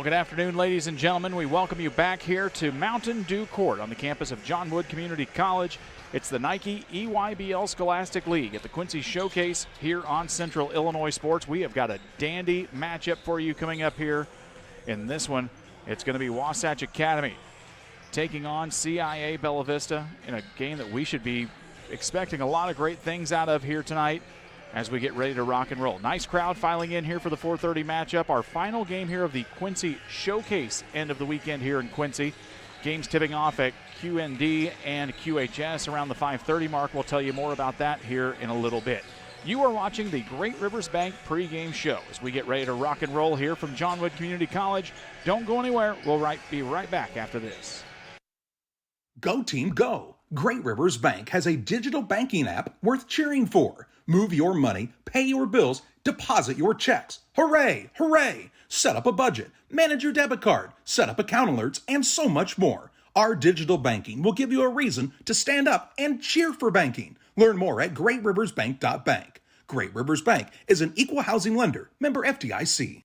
good afternoon, ladies and gentlemen. We welcome you back here to Mountain Dew Court on the campus of John Wood Community College. It's the Nike EYBL Scholastic League at the Quincy Showcase here on Central Illinois Sports. We have got a dandy matchup for you coming up here. In this one, it's going to be Wasatch Academy taking on CIA Bella Vista in a game that we should be expecting a lot of great things out of here tonight as we get ready to rock and roll. Nice crowd filing in here for the 4:30 matchup. Our final game here of the Quincy Showcase end of the weekend here in Quincy. Games tipping off at QND and QHS around the 5:30 mark. We'll tell you more about that here in a little bit. You are watching the Great Rivers Bank pregame show as we get ready to rock and roll here from John Wood Community College. Don't go anywhere. We'll be right back after this. Go team, go! Great Rivers Bank has a digital banking app worth cheering for. Move your money, pay your bills, deposit your checks. Hooray! Hooray! Set up a budget, manage your debit card, set up account alerts, and so much more. Our digital banking will give you a reason to stand up and cheer for banking. Learn more at greatriversbank.bank. Great Rivers Bank is an equal housing lender, member FDIC.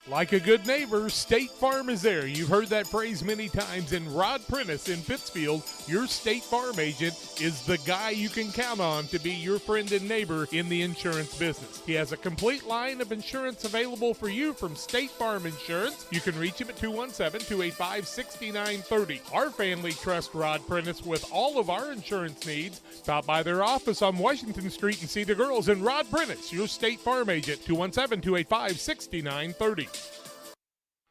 Like a good neighbor, State Farm is there. You've heard that phrase many times, and Rod Prentice in Pittsfield, your State Farm agent, is the guy you can count on to be your friend and neighbor in the insurance business. He has a complete line of insurance available for you from State Farm Insurance. You can reach him at 217-285-6930. Our family trusts Rod Prentice with all of our insurance needs. Stop by their office on Washington Street and see the girls. And Rod Prentice, your State Farm agent, 217-285-6930.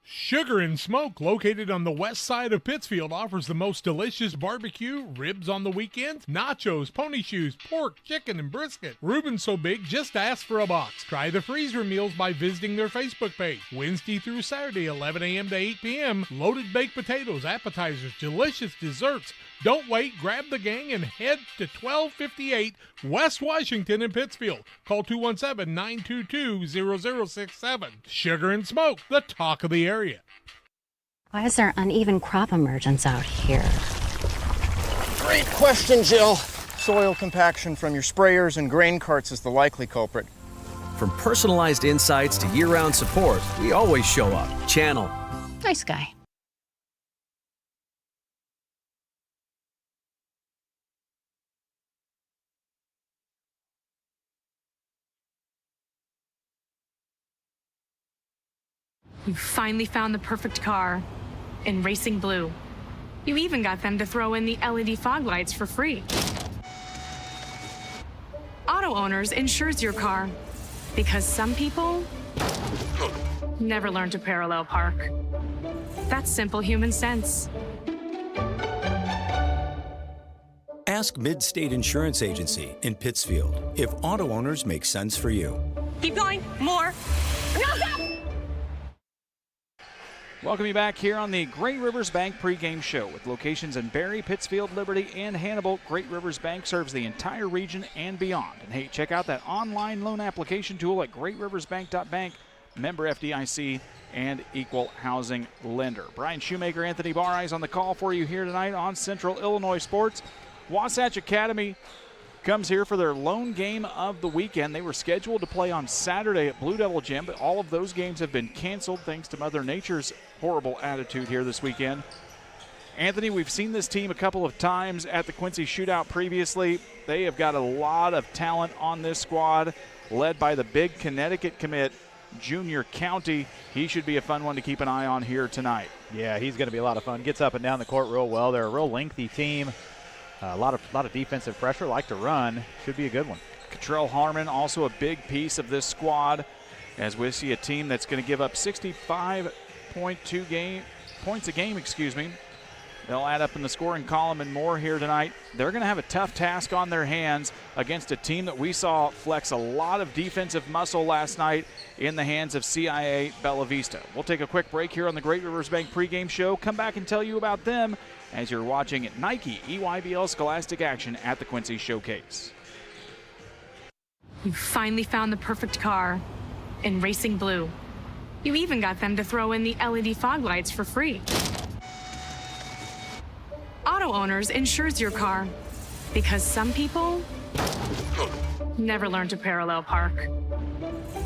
Sugar and Smoke, located on the west side of Pittsfield, offers the most delicious barbecue, ribs on the weekends, nachos, pony shoes, pork, chicken, and brisket. Reuben's so big, just ask for a box. Try the freezer meals by visiting their Facebook page. Wednesday through Saturday, 11 a.m. to 8 p.m. Loaded baked potatoes, appetizers, delicious desserts. Don't wait, grab the gang and head to 1258 West Washington in Pittsfield. Call 217-922-0067. Sugar and Smoke, the talk of the area. Why is there uneven crop emergence out here? Great question, Jill. Soil compaction from your sprayers and grain carts is the likely culprit. From personalized insights to year-round support, we always show up. Channel. Nice guy. You finally found the perfect car in Racing Blue. You even got them to throw in the LED fog lights for free. Auto Owners insures your car because some people never learn to parallel park. That's simple human sense. Ask Mid-State Insurance Agency in Pittsfield if Auto Owners make sense for you. Keep going, more. No, stop! Welcome you back here on the Great Rivers Bank pregame show with locations in Barry, Pittsfield, Liberty, and Hannibal. Great Rivers Bank serves the entire region and beyond. And hey, check out that online loan application tool at greatriversbank.bank, member FDIC, and equal housing lender. Brian Shoemaker, Anthony Bareyes on the call for you here tonight on Central Illinois Sports. Wasatch Academy comes here for their lone game of the weekend. They were scheduled to play on Saturday at Blue Devil Gym, but all of those games have been canceled thanks to Mother Nature's horrible attitude here this weekend. Anthony, we've seen this team a couple of times at the Quincy Shootout previously. They have got a lot of talent on this squad, led by the big Connecticut commit, Junior County. He should be a fun one to keep an eye on here tonight. Yeah, he's going to be a lot of fun. Gets up and down the court real well. They're a real lengthy team. A lot of defensive pressure, like to run. Should be a good one. Cottrell Harmon, also a big piece of this squad, as we see a team that's going to give up 65.2 points a game. They'll add up in the scoring column and more here tonight. They're going to have a tough task on their hands against a team that we saw flex a lot of defensive muscle last night in the hands of CIA Bella Vista. We'll take a quick break here on the Great Rivers Bank pregame show. Come back and tell you about them as you're watching Nike EYBL Scholastic action at the Quincy Showcase. You finally found the perfect car in Racing Blue. You even got them to throw in the LED fog lights for free. Auto Owners insures your car because some people never learn to parallel park.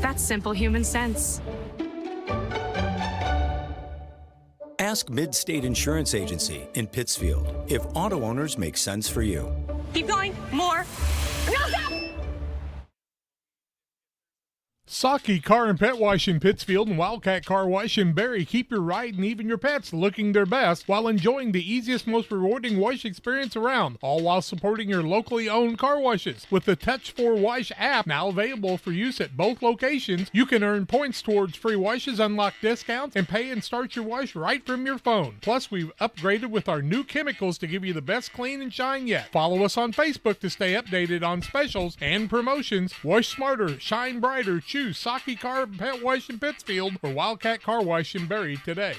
That's simple human sense. Ask Mid-State Insurance Agency in Pittsfield if auto owners make sense for you. Keep going. More. No, stop! Saki Car and Pet Wash in Pittsfield and Wildcat Car Wash in Barry keep your ride and even your pets looking their best while enjoying the easiest, most rewarding wash experience around, all while supporting your locally owned car washes. With the Touch4Wash app now available for use at both locations, you can earn points towards free washes, unlock discounts, and pay and start your wash right from your phone. Plus, we've upgraded with our new chemicals to give you the best clean and shine yet. Follow us on Facebook to stay updated on specials and promotions. Wash smarter, shine brighter, choose Saki Car and Pet Wash in Pittsfield or Wildcat Car Wash in Barry today.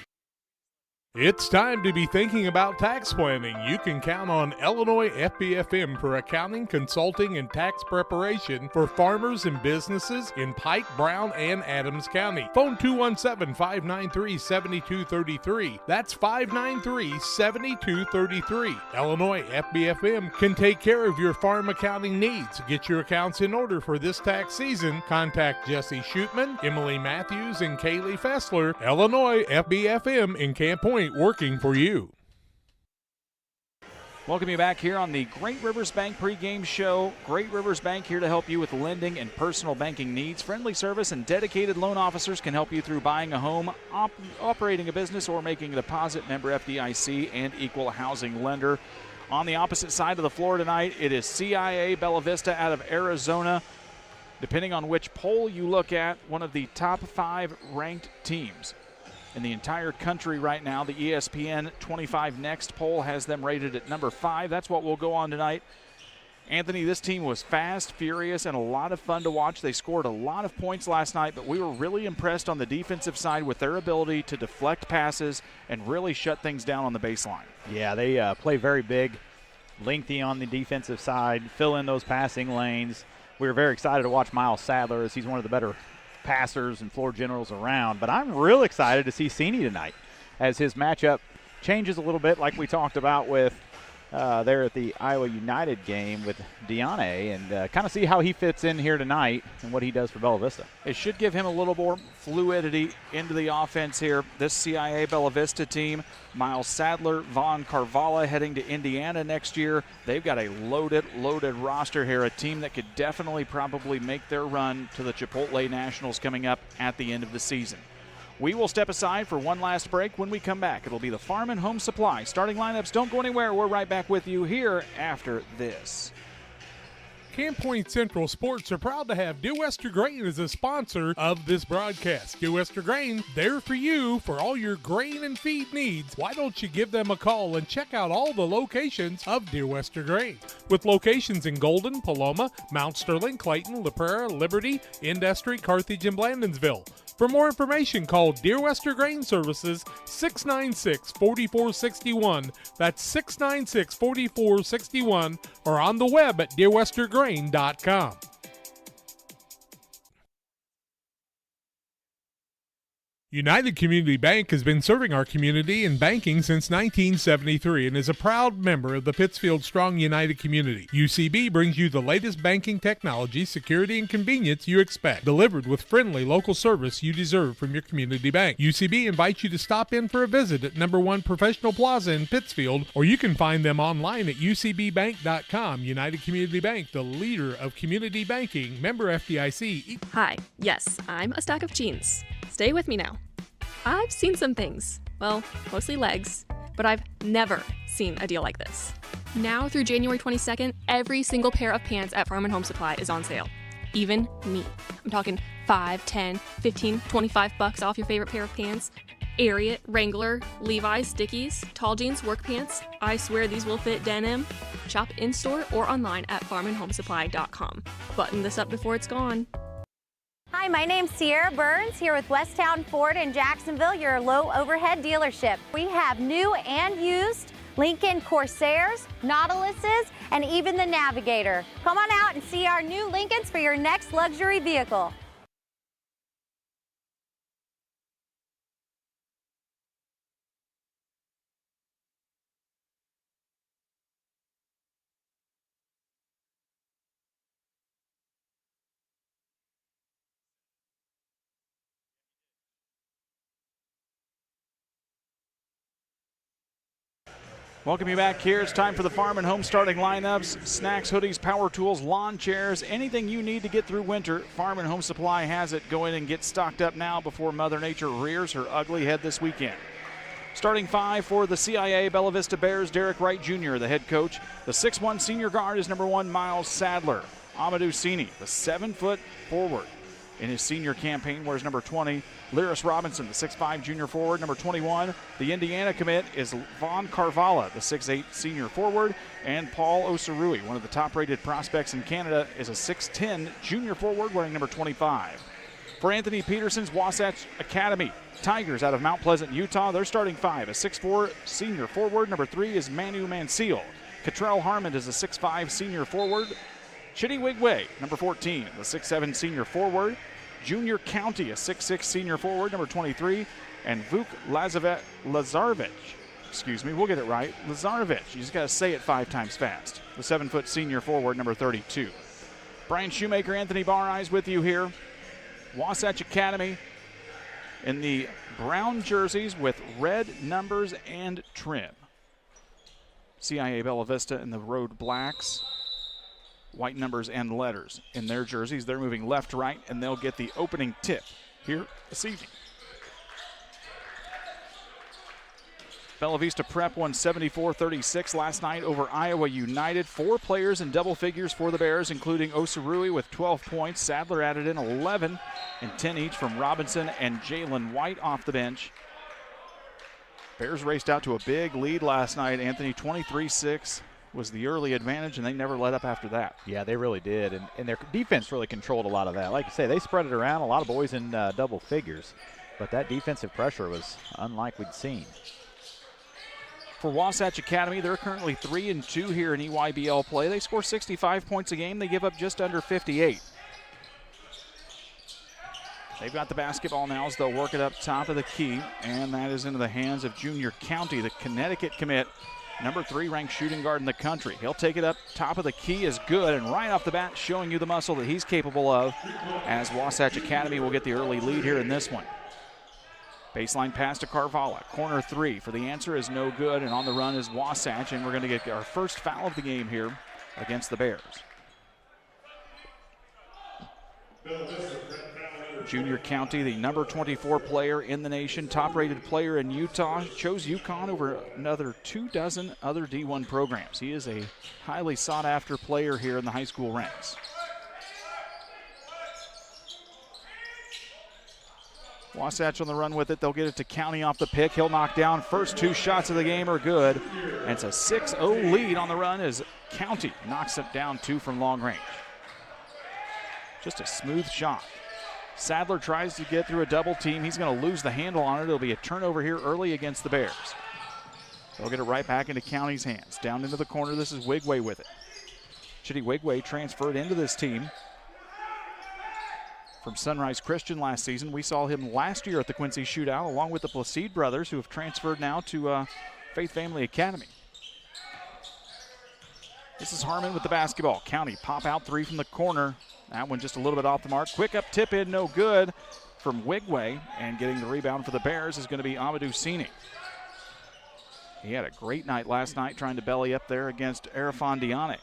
It's time to be thinking about tax planning. You can count on Illinois FBFM for accounting, consulting, and tax preparation for farmers and businesses in Pike, Brown, and Adams County. Phone 217-593-7233. That's 593-7233. Illinois FBFM can take care of your farm accounting needs. Get your accounts in order for this tax season. Contact Jesse Shootman, Emily Matthews, and Kaylee Fessler. Illinois FBFM in Camp Point, working for you. Welcome you back here on the Great Rivers Bank pregame show. Great Rivers Bank here to help you with lending and personal banking needs. Friendly service and dedicated loan officers can help you through buying a home, operating a business, or making a deposit. Member FDIC and equal housing lender. On the opposite side of the floor tonight, it is CIA Bella Vista out of Arizona. Depending on which poll you look at, one of the top 5 ranked teams in the entire country right now. The ESPN 25 Next poll has them rated at number 5. That's what we'll go on tonight. Anthony, this team was fast, furious, and a lot of fun to watch. They scored a lot of points last night, but we were really impressed on the defensive side with their ability to deflect passes and really shut things down on the baseline. Yeah, they play very big, lengthy on the defensive side, fill in those passing lanes. We were very excited to watch Miles Sadler as he's one of the better passers and floor generals around, but I'm real excited to see Cini tonight as his matchup changes a little bit, like we talked about with there at the Iowa United game with Deanne, and kind of see how he fits in here tonight and what he does for Bella Vista. It should give him a little more fluidity into the offense here. This CIA Bella Vista team, Miles Sadler, Vaughn Carvalho heading to Indiana next year. They've got a loaded roster here, a team that could definitely probably make their run to the Chipotle Nationals coming up at the end of the season. We will step aside for one last break. When we come back, it'll be the Farm and Home Supply. Starting lineups, don't go anywhere. We're right back with you here after this. Camp Point Central Sports are proud to have Dear Western Grain as a sponsor of this broadcast. Dear Western Grain, there for you for all your grain and feed needs. Why don't you give them a call and check out all the locations of Dear Western Grain? With locations in Golden, Paloma, Mount Sterling, Clayton, La Prairie, Liberty, Industry, Carthage, and Blandonsville. For more information, call Dear Western Grain Services 696-4461. That's 696-4461, or on the web at dearwesterngrain.com. United Community Bank has been serving our community in banking since 1973 and is a proud member of the Pittsfield Strong United community. UCB brings you the latest banking technology, security, and convenience you expect, delivered with friendly local service you deserve from your community bank. UCB invites you to stop in for a visit at number 1 Professional Plaza in Pittsfield, or you can find them online at ucbbank.com. United Community Bank, the leader of community banking, member FDIC. Hi, yes, I'm a stack of jeans. Stay with me now. I've seen some things, well, mostly legs, but I've never seen a deal like this. Now through January 22nd, every single pair of pants at Farm and Home Supply is on sale. Even me. I'm talking 5, 10, 15, 25 bucks off your favorite pair of pants. Ariat, Wrangler, Levi's, Dickies, tall jeans, work pants. I swear these will fit denim. Shop in-store or online at farmandhomesupply.com. Button this up before it's gone. Hi, my name's Sierra Burns here with Westtown Ford in Jacksonville, your low overhead dealership. We have new and used Lincoln Corsairs, Nautiluses, and even the Navigator. Come on out and see our new Lincolns for your next luxury vehicle. Welcome you back here. It's time for the Farm and Home starting lineups. Snacks, hoodies, power tools, lawn chairs, anything you need to get through winter. Farm and Home Supply has it. Go in and get stocked up now before Mother Nature rears her ugly head this weekend. Starting 5 for the CIA Bella Vista Bears, Derek Wright Jr., the head coach. The 6'1 senior guard is number 1, Miles Sadler. Amadou Sini, the 7-foot forward. In his senior campaign wears number 20. Lyris Robinson, the 6'5 junior forward, number 21. The Indiana commit is Vaughn Carvala, the 6'8 senior forward. And Paul Osarui, one of the top-rated prospects in Canada, is a 6'10 junior forward wearing number 25. For Anthony Peterson's Wasatch Academy Tigers out of Mount Pleasant, Utah, they're starting 5. A 6'4 senior forward, number 3 is Manu Manciel. Catrell Harmon is a 6'5 senior forward. Chitty Wigway, number 14, the 6'7 senior forward. Junior County, a 6'6 senior forward, number 23. And Vuk Lazarevich, we'll get it right. Lazarevich, you just got to say it 5 times fast. The 7-foot senior forward, number 32. Brian Shoemaker, Anthony Bareyes with you here. Wasatch Academy in the brown jerseys with red numbers and trim. CIA Bella Vista in the road blacks. White numbers and letters in their jerseys. They're moving left to right, and they'll get the opening tip here this evening. Bella Vista Prep won 74-36 last night over Iowa United. 4 players in double figures for the Bears, including Osarui with 12 points. Sadler added in 11 and 10 each from Robinson and Jalen White off the bench. Bears raced out to a big lead last night. Anthony, 23-6. Was the early advantage, and they never let up after that. Yeah, they really did, and their defense really controlled a lot of that. Like you say, they spread it around, a lot of boys in double figures, but that defensive pressure was unlike we'd seen. For Wasatch Academy, they're currently 3-2 here in EYBL play. They score 65 points a game. They give up just under 58. They've got the basketball now as they'll work it up top of the key, and that is into the hands of Junior County, the Connecticut commit. Number 3 ranked shooting guard in the country. He'll take it up. Top of the key is good, and right off the bat showing you the muscle that he's capable of, as Wasatch Academy will get the early lead here in this one. Baseline pass to Carvala. Corner 3 for the answer is no good, and on the run is Wasatch, and we're going to get our first foul of the game here against the Bears. Junior County, the number 24 player in the nation, top-rated player in Utah, chose UConn over another 24 other D1 programs. He is a highly sought-after player here in the high school ranks. Wasatch on the run with it. They'll get it to County off the pick. He'll knock down. First 2 shots of the game are good. And it's a 6-0 lead on the run as County knocks it down 2 from long range. Just a smooth shot. Sadler tries to get through a double team. He's going to lose the handle on it. It'll be a turnover here early against the Bears. They'll get it right back into County's hands. Down into the corner, this is Wigway with it. Chitty Wigway transferred into this team from Sunrise Christian last season. We saw him last year at the Quincy Shootout, along with the Placide brothers, who have transferred now to Faith Family Academy. This is Harmon with the basketball. County pop out 3 from the corner. That one just a little bit off the mark. Quick up tip in, no good from Wigway. And getting the rebound for the Bears is going to be Amadou Sini. He had a great night last night trying to belly up there against Arafan Diane.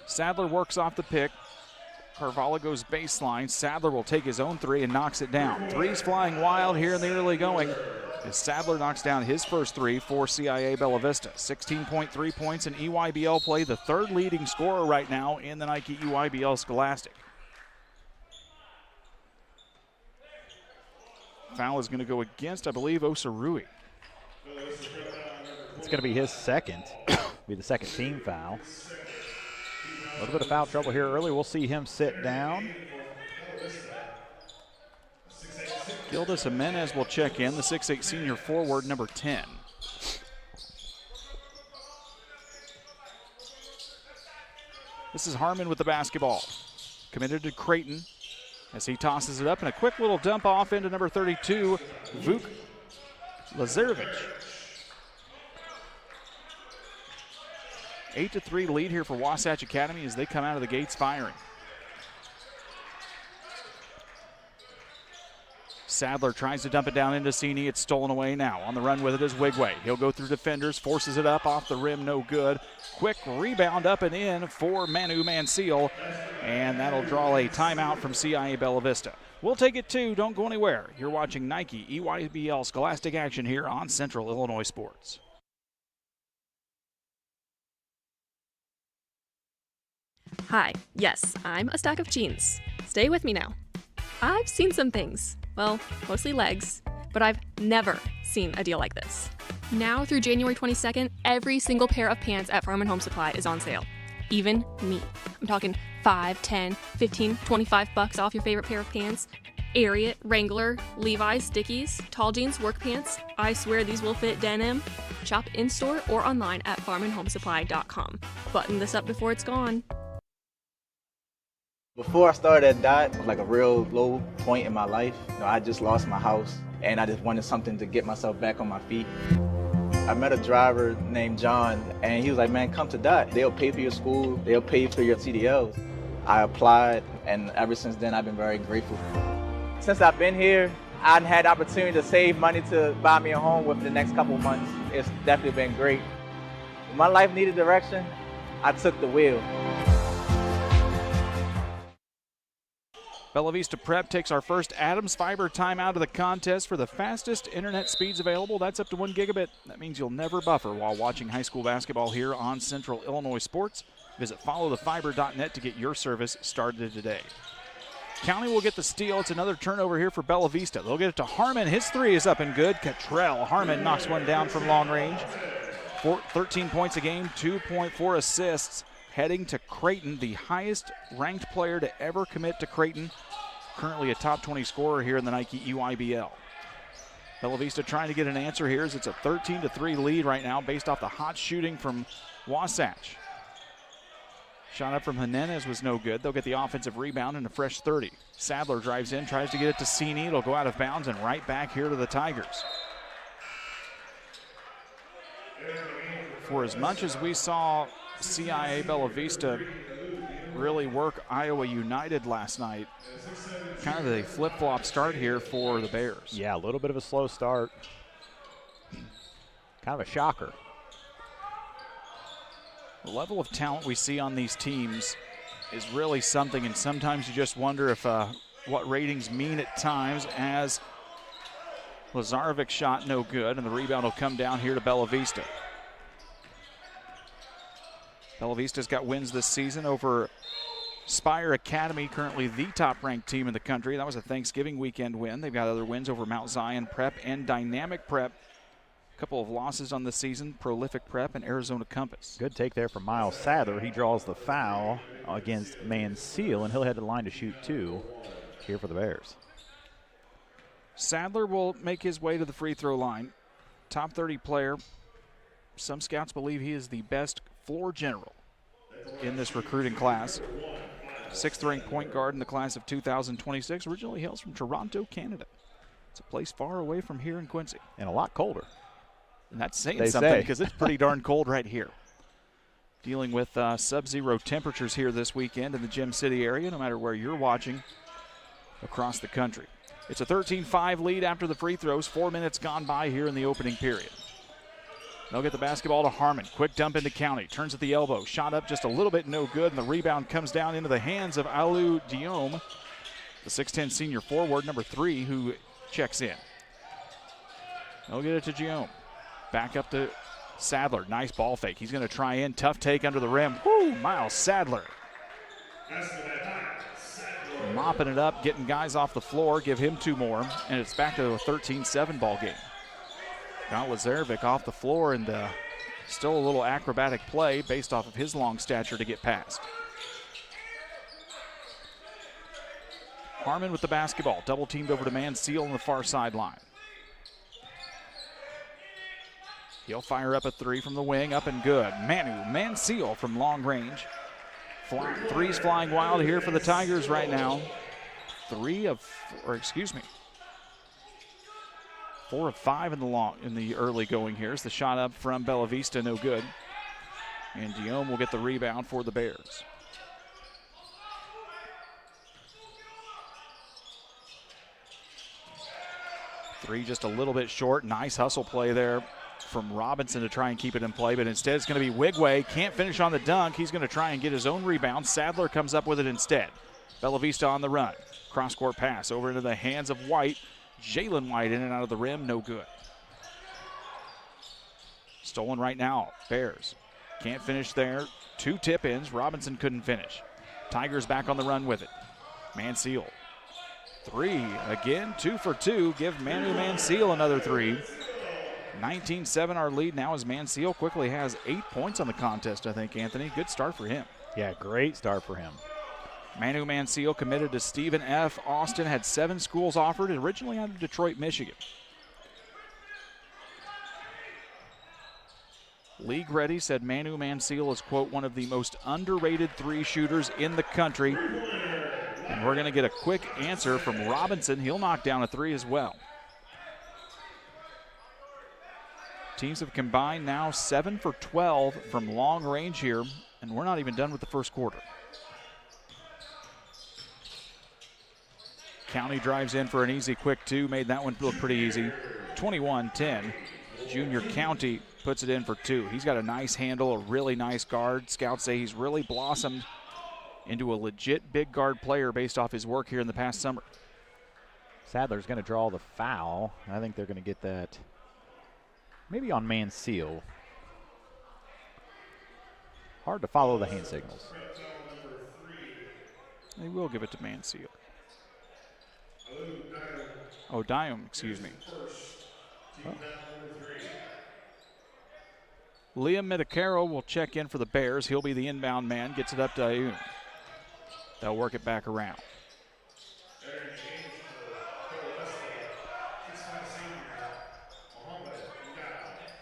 Sadler works off the pick. Carvala goes baseline. Sadler will take his own 3 and knocks it down. 3's flying wild here in the early going, as Sadler knocks down his first 3 for CIA Bella Vista. 16.3 points in EYBL play, the 3rd leading scorer right now in the Nike EYBL Scholastic. Foul is going to go against, I believe, Osarui. It's going to be his second. Be the second team foul. A little bit of foul trouble here early. We'll see him sit down. Gildas Jimenez will check in, the 6'8 senior forward, number 10. This is Harmon with the basketball. Committed to Creighton as he tosses it up, and a quick little dump off into number 32, Vuk Lazarevich. 8-3 lead here for Wasatch Academy as they come out of the gates firing. Sadler tries to dump it down into Cini. It's stolen away now. On the run with it is Wigway. He'll go through defenders, forces it up off the rim, no good. Quick rebound up and in for Manu Mansell, and that'll draw a timeout from CIA Bella Vista. We'll take it too. Don't go anywhere. You're watching Nike EYBL Scholastic action here on Central Illinois Sports. Hi, yes, I'm a stack of jeans. Stay with me now. I've seen some things. Well, mostly legs, but I've never seen a deal like this. Now through January 22nd, every single pair of pants at Farm & Home Supply is on sale. Even me. I'm talking 5, 10, 15, 25 bucks off your favorite pair of pants. Ariat, Wrangler, Levi's, Dickies, tall jeans, work pants. I swear these will fit denim. Shop in-store or online at farmandhomesupply.com. Button this up before it's gone. Before I started at Dot, it was like a real low point in my life. I just lost my house, and I just wanted something to get myself back on my feet. I met a driver named John, and he was like, man, come to Dot. They'll pay for your school, they'll pay for your CDLs. I applied, and ever since then, I've been very grateful. Since I've been here, I've had the opportunity to save money to buy me a home within the next couple of months. It's definitely been great. When my life needed direction, I took the wheel. Bella Vista Prep takes our first Adams Fiber timeout of the contest for the fastest internet speeds available. That's up to 1 gigabit. That means you'll never buffer while watching high school basketball here on Central Illinois Sports. Visit followthefiber.net to get your service started today. County will get the steal. It's another turnover here for Bella Vista. They'll get it to Harmon. His three is up and good. Cottrell Harmon knocks one down from long range. 13 points a game, 2.4 assists. Heading to Creighton, the highest ranked player to ever commit to Creighton. Currently a top 20 scorer here in the Nike EYBL. Bella Vista trying to get an answer here as it's a 13-3 lead right now based off the hot shooting from Wasatch. Shot up from Jimenez was no good. They'll get the offensive rebound and a fresh 30. Sadler drives in, tries to get it to Cini. It'll go out of bounds and right back here to the Tigers. For as much as we saw CIA Bella Vista really work Iowa United last night, kind of a flip-flop start here for the Bears. Yeah, a little bit of a slow start. Kind of a shocker. The level of talent we see on these teams is really something, and sometimes you just wonder if what ratings mean at times, as Lazarevic shot no good, and the rebound will come down here to Bella Vista. Bella Vista's got wins this season over Spire Academy, currently the top-ranked team in the country. That was a Thanksgiving weekend win. They've got other wins over Mount Zion Prep and Dynamic Prep. A couple of losses on the season, Prolific Prep and Arizona Compass. Good take there from Miles Sadler. He draws the foul against Mansell, and he'll head to the line to shoot two here for the Bears. Sadler will make his way to the free throw line. Top 30 player. Some scouts believe he is the best floor general in this recruiting class. 6th ranked point guard in the class of 2026. Originally hails from Toronto, Canada. It's a place far away from here in Quincy. And a lot colder. And that's saying something because it's pretty darn cold right here. Dealing with sub-zero temperatures here this weekend in the Gem City area, no matter where you're watching across the country. It's a 13-5 lead after the free throws. 4 minutes gone by here in the opening period. They'll get the basketball to Harmon. Quick dump into County. Turns at the elbow. Shot up just a little bit, no good. And the rebound comes down into the hands of Alou Diome, the 6'10 senior forward, number 3, who checks in. They'll get it to Diome. Back up to Sadler. Nice ball fake. He's going to try in. Tough take under the rim. Woo! Miles Sadler. Mopping it up, getting guys off the floor. Give him 2 more. And it's back to a 13-7 ball game. Got Lazarevic off the floor, and still a little acrobatic play based off of his long stature to get past. Harmon with the basketball. Double teamed over to Mansell on the far sideline. He'll fire up a 3 from the wing, up and good. Mansell from long range. Threes flying wild here for the Tigers right now. 4 of 5 in the early going here. It's the shot up from Bella Vista, no good. And Diome will get the rebound for the Bears. Three just a little bit short. Nice hustle play there from Robinson to try and keep it in play, but instead it's going to be Wigway. Can't finish on the dunk. He's going to try and get his own rebound. Sadler comes up with it instead. Bella Vista on the run. Cross-court pass over into the hands of White. Jalen White in and out of the rim, no good. Stolen right now, Bears. Can't finish there. 2 tip-ins. Robinson couldn't finish. Tigers back on the run with it. Mansell. 3 again, 2 for 2. Give Manu Mansell another 3. 19-7 our lead now as Mansell quickly has 8 points on the contest, I think, Anthony. Good start for him. Yeah, great start for him. Manu Mansell committed to Stephen F. Austin, had 7 schools offered, originally out of Detroit, Michigan. League Ready said Manu Mansell is, quote, one of the most underrated 3 shooters in the country. And we're going to get a quick answer from Robinson. He'll knock down a 3 as well. Teams have combined now 7 for 12 from long range here, and we're not even done with the first quarter. County drives in for an easy quick 2, made that one look pretty easy. 21-10. Junior County puts it in for 2. He's got a nice handle, a really nice guard. Scouts say he's really blossomed into a legit big guard player based off his work here in the past summer. Sadler's going to draw the foul. I think they're going to get that maybe on Mansell. Hard to follow the hand signals. They will give it to Mansell. Oh, Diam, excuse me. Oh. Liam Medicaro will check in for the Bears. He'll be the inbound man. Gets it up to Ayun. They'll work it back around.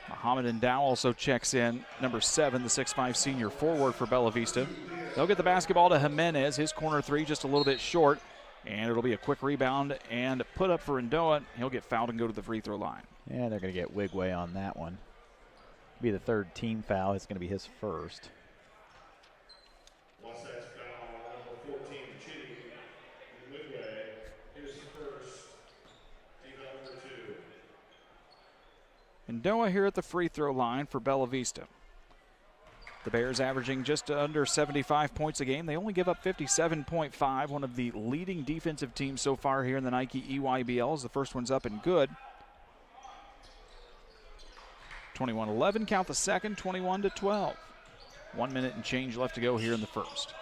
Muhammad Ndow also checks in. Number 7, the 6'5 senior forward for Bella Vista. They'll get the basketball to Jimenez. His corner 3 just a little bit short. And it'll be a quick rebound and put up for Ndoa. He'll get fouled and go to the free throw line. Yeah, they're going to get Wigway on that one. Be the 3rd team foul. It's going to be his first. Wasatch foul number 14, Chitty. Wigway, his first. Team foul number 2. Ndoa here at the free throw line for Bella Vista. The Bears averaging just under 75 points a game. They only give up 57.5, one of the leading defensive teams so far here in the Nike EYBLs. The first one's up and good. 21-11, count the second, 21-12. 1 minute and change left to go here in the first.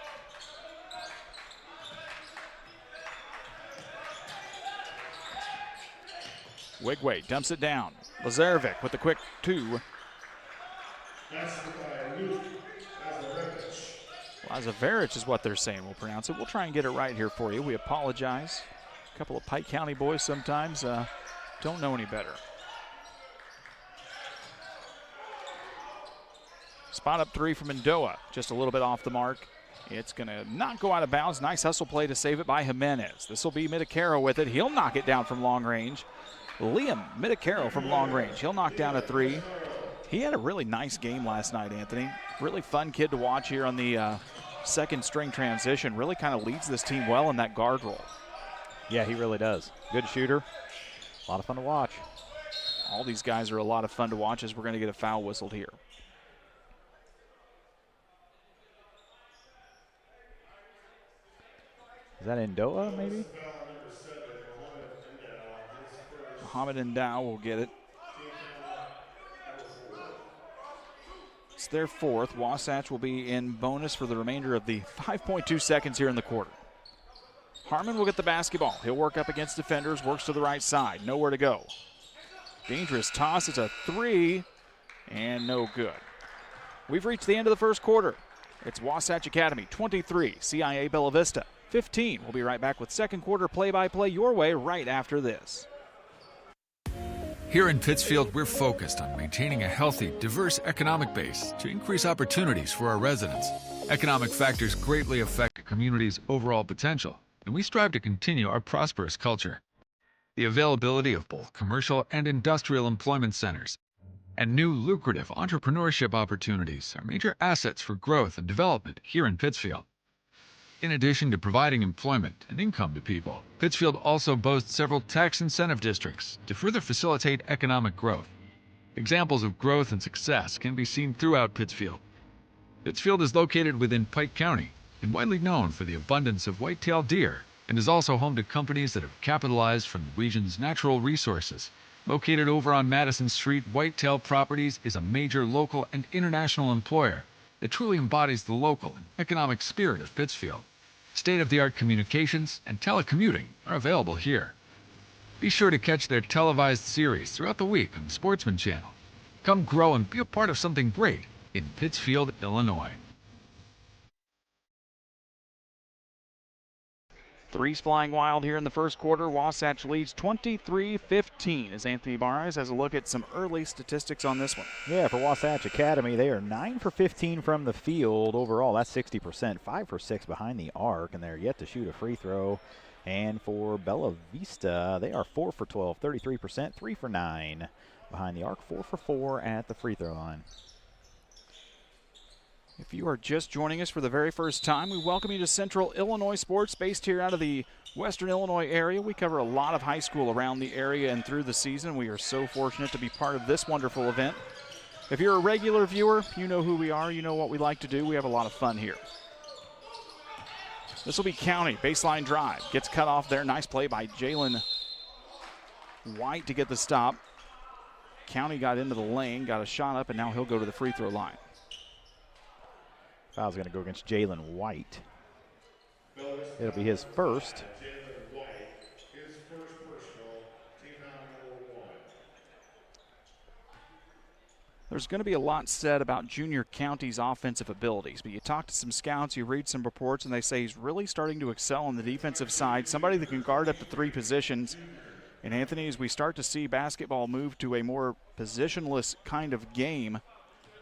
Wigway dumps it down. Lazarevic with the quick 2. Lazarevich is what they're saying. We'll pronounce it. We'll try and get it right here for you. We apologize. A couple of Pike County boys sometimes don't know any better. Spot up 3 from Ndoa. Just a little bit off the mark. It's going to not go out of bounds. Nice hustle play to save it by Jimenez. This will be Medicaro with it. He'll knock it down from long range. Liam Medicaro from long range. He'll knock down a 3. He had a really nice game last night, Anthony. Really fun kid to watch here on the second string transition. Really kind of leads this team well in that guard role. Yeah, he really does. Good shooter. A lot of fun to watch. All these guys are a lot of fun to watch as we're going to get a foul whistled here. Is that Ndoa, maybe? Muhammad Ndow will get it. It's their 4th. Wasatch will be in bonus for the remainder of the 5.2 seconds here in the quarter. Harmon will get the basketball. He'll work up against defenders, works to the right side. Nowhere to go. Dangerous toss. It's a 3, and no good. We've reached the end of the first quarter. It's Wasatch Academy 23, CIA Bella Vista 15. We'll be right back with second quarter play-by-play your way right after this. Here in Pittsfield, we're focused on maintaining a healthy, diverse economic base to increase opportunities for our residents. Economic factors greatly affect a community's overall potential, and we strive to continue our prosperous culture. The availability of both commercial and industrial employment centers and new lucrative entrepreneurship opportunities are major assets for growth and development here in Pittsfield. In addition to providing employment and income to people, Pittsfield also boasts several tax incentive districts to further facilitate economic growth. Examples of growth and success can be seen throughout Pittsfield. Pittsfield is located within Pike County and widely known for the abundance of white-tailed deer, and is also home to companies that have capitalized from the region's natural resources. Located over on Madison Street, Whitetail Properties is a major local and international employer that truly embodies the local and economic spirit of Pittsfield. State-of-the-art communications and telecommuting are available here. Be sure to catch their televised series throughout the week on the Sportsman Channel. Come grow and be a part of something great in Pittsfield, Illinois. Threes flying wild here in the first quarter. Wasatch leads 23-15 as Anthony Barres has a look at some early statistics on this one. Yeah, for Wasatch Academy, they are 9 for 15 from the field overall. That's 60%, 5 for 6 behind the arc, and they're yet to shoot a free throw. And for Bella Vista, they are 4 for 12, 33%, 3 for 9 behind the arc, 4 for 4 at the free throw line. If you are just joining us for the very first time, we welcome you to Central Illinois Sports, based here out of the Western Illinois area. We cover a lot of high school around the area and through the season. We are so fortunate to be part of this wonderful event. If you're a regular viewer, you know who we are, you know what we like to do. We have a lot of fun here. This will be County, baseline drive. Gets cut off there. Nice play by Jalen White to get the stop. County got into the lane, got a shot up, and now he'll go to the free throw line. Foul's going to go against Jalen White. It'll be his first. There's going to be a lot said about Junior County's offensive abilities, but you talk to some scouts, you read some reports, and they say he's really starting to excel on the defensive side, somebody that can guard up to 3 positions. And Anthony, as we start to see basketball move to a more positionless kind of game,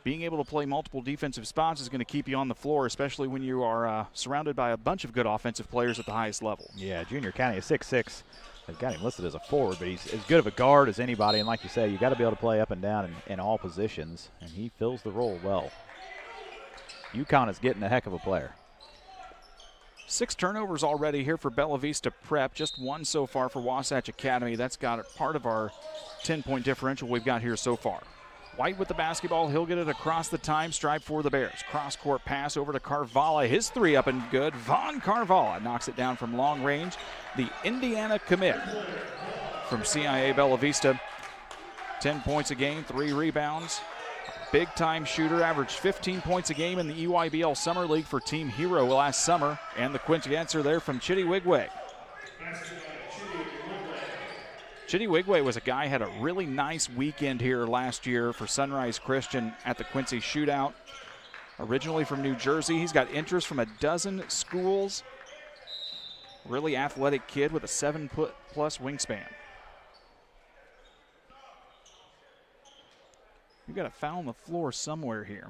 being able to play multiple defensive spots is going to keep you on the floor, especially when you are surrounded by a bunch of good offensive players at the highest level. Yeah, Junior County is 6'6". They've got him listed as a forward, but he's as good of a guard as anybody. And like you say, you got to be able to play up and down in all positions, and he fills the role well. UConn is getting a heck of a player. 6 turnovers already here for Bella Vista Prep, just 1 so far for Wasatch Academy. That's got part of our 10-point differential we've got here so far. White with the basketball. He'll get it across the time stripe for the Bears. Cross-court pass over to Carvala. His 3 up and good. Von Carvala knocks it down from long range. The Indiana commit from CIA Bella Vista. 10 points a game, 3 rebounds. Big-time shooter, averaged 15 points a game in the EYBL Summer League for Team Hero last summer. And the quincy answer there from Chitty Wigway. Chitty Wigway was a guy had a really nice weekend here last year for Sunrise Christian at the Quincy Shootout. Originally from New Jersey, he's got interest from a dozen schools. Really athletic kid with a 7-foot-plus wingspan. We've got a foul on the floor somewhere here.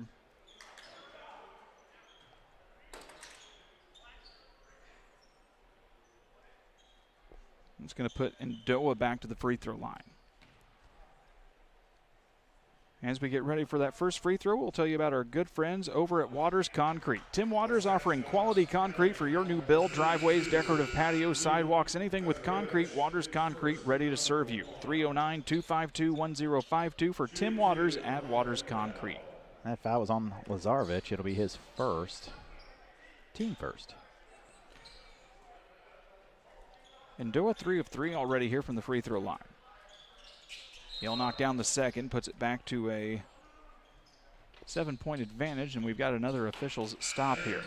It's going to put Ndoa back to the free throw line. As we get ready for that first free throw, we'll tell you about our good friends over at Waters Concrete. Tim Waters offering quality concrete for your new build, driveways, decorative patios, sidewalks, anything with concrete. Waters Concrete, ready to serve you. 309-252-1052 for Tim Waters at Waters Concrete. That foul was on Lazarevic. It'll be his first, team first. Ndoa 3 of 3 already here from the free throw line. He'll knock down the second, puts it back to a 7-point advantage, and we've got another official's stop here.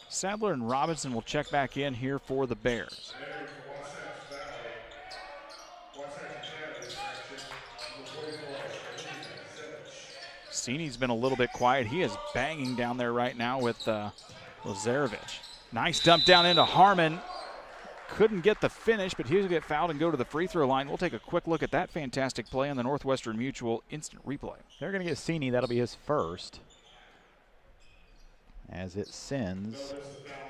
Sadler and Robinson will check back in here for the Bears. Cini's been a little bit quiet. He is banging down there right now with Lazarevic. Nice dump down into Harmon. Couldn't get the finish, but he'll get fouled and go to the free throw line. We'll take a quick look at that fantastic play on the Northwestern Mutual instant replay. They're going to get Cini. That'll be his first, as it sends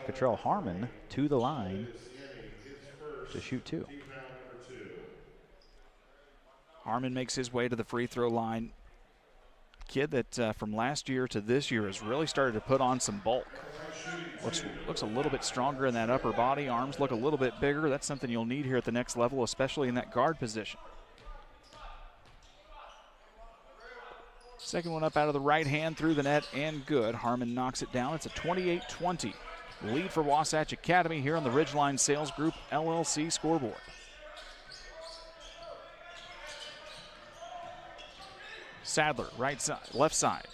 Cottrell Harmon to the line to shoot 2. Harmon makes his way to the free throw line. Kid that from last year to this year has really started to put on some bulk. Looks a little bit stronger in that upper body. Arms look a little bit bigger. That's something you'll need here at the next level, especially in that guard position. Second one up out of the right hand through the net and good. Harmon knocks it down. It's a 28-20 lead for Wasatch Academy here on the Ridgeline Sales Group LLC scoreboard. Sadler, right side, left side.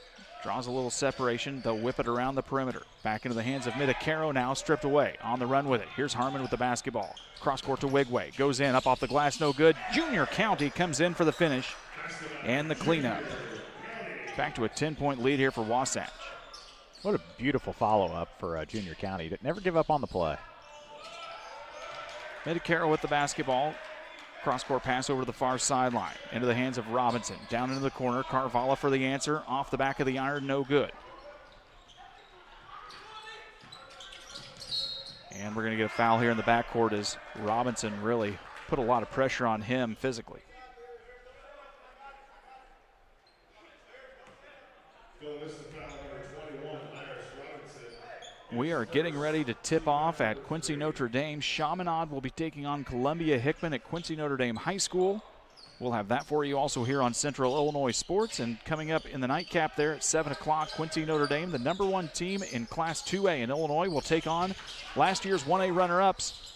Draws a little separation. They'll whip it around the perimeter. Back into the hands of Midacaro now, stripped away. On the run with it. Here's Harmon with the basketball. Cross court to Wigway. Goes in, up off the glass, no good. Junior County comes in for the finish and the cleanup. Back to a 10-point lead here for Wasatch. What a beautiful follow-up for Junior County. Never give up on the play. Midacaro with the basketball. Cross-court pass over to the far sideline. Into the hands of Robinson. Down into the corner. Carvalho for the answer. Off the back of the iron, no good. And we're going to get a foul here in the backcourt as Robinson really put a lot of pressure on him physically. We are getting ready to tip off at Quincy Notre Dame. Chaminade will be taking on Columbia Hickman at Quincy Notre Dame High School. We'll have that for you also here on Central Illinois Sports. And coming up in the nightcap there at 7 o'clock, Quincy Notre Dame, the #1 team in Class 2A in Illinois, will take on last year's 1A runner-ups.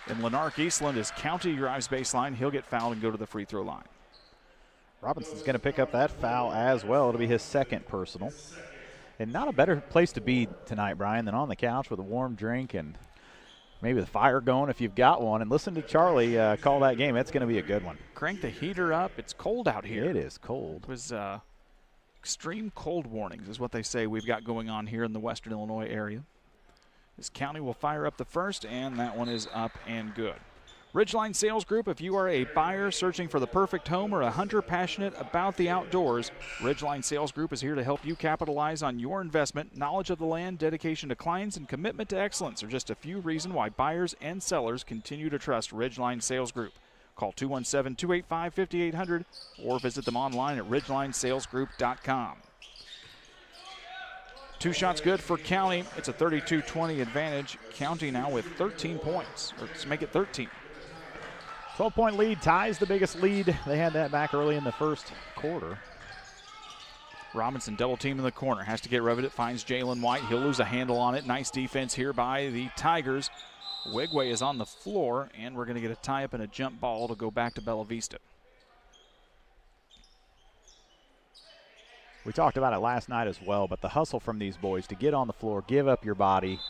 And Lenark Eastland, as County drives baseline, he'll get fouled and go to the free throw line. Robinson's going to pick up that foul as well. It'll be his second personal. And not a better place to be tonight, Brian, than on the couch with a warm drink and maybe the fire going if you've got one. And listen to Charlie call that game. It's going to be a good one. Crank the heater up. It's cold out here. It is cold. It was extreme cold warnings is what they say we've got going on here in the western Illinois area. This County will fire up the first, and that one is up and good. Ridgeline Sales Group, if you are a buyer searching for the perfect home or a hunter passionate about the outdoors, Ridgeline Sales Group is here to help you capitalize on your investment. Knowledge of the land, dedication to clients, and commitment to excellence are just a few reasons why buyers and sellers continue to trust Ridgeline Sales Group. Call 217-285-5800 or visit them online at ridgelinesalesgroup.com. Two shots good for County. It's a 32-20 advantage. County now with 13 points, or let's make it 13. 12-point lead ties the biggest lead. They had that back early in the first quarter. Robinson double team in the corner. Has to get rid of it. Finds Jalen White. He'll lose a handle on it. Nice defense here by the Tigers. Wigway is on the floor, and we're going to get a tie-up and a jump ball to go back to Bella Vista. We talked about it last night as well, but the hustle from these boys to get on the floor, give up your body,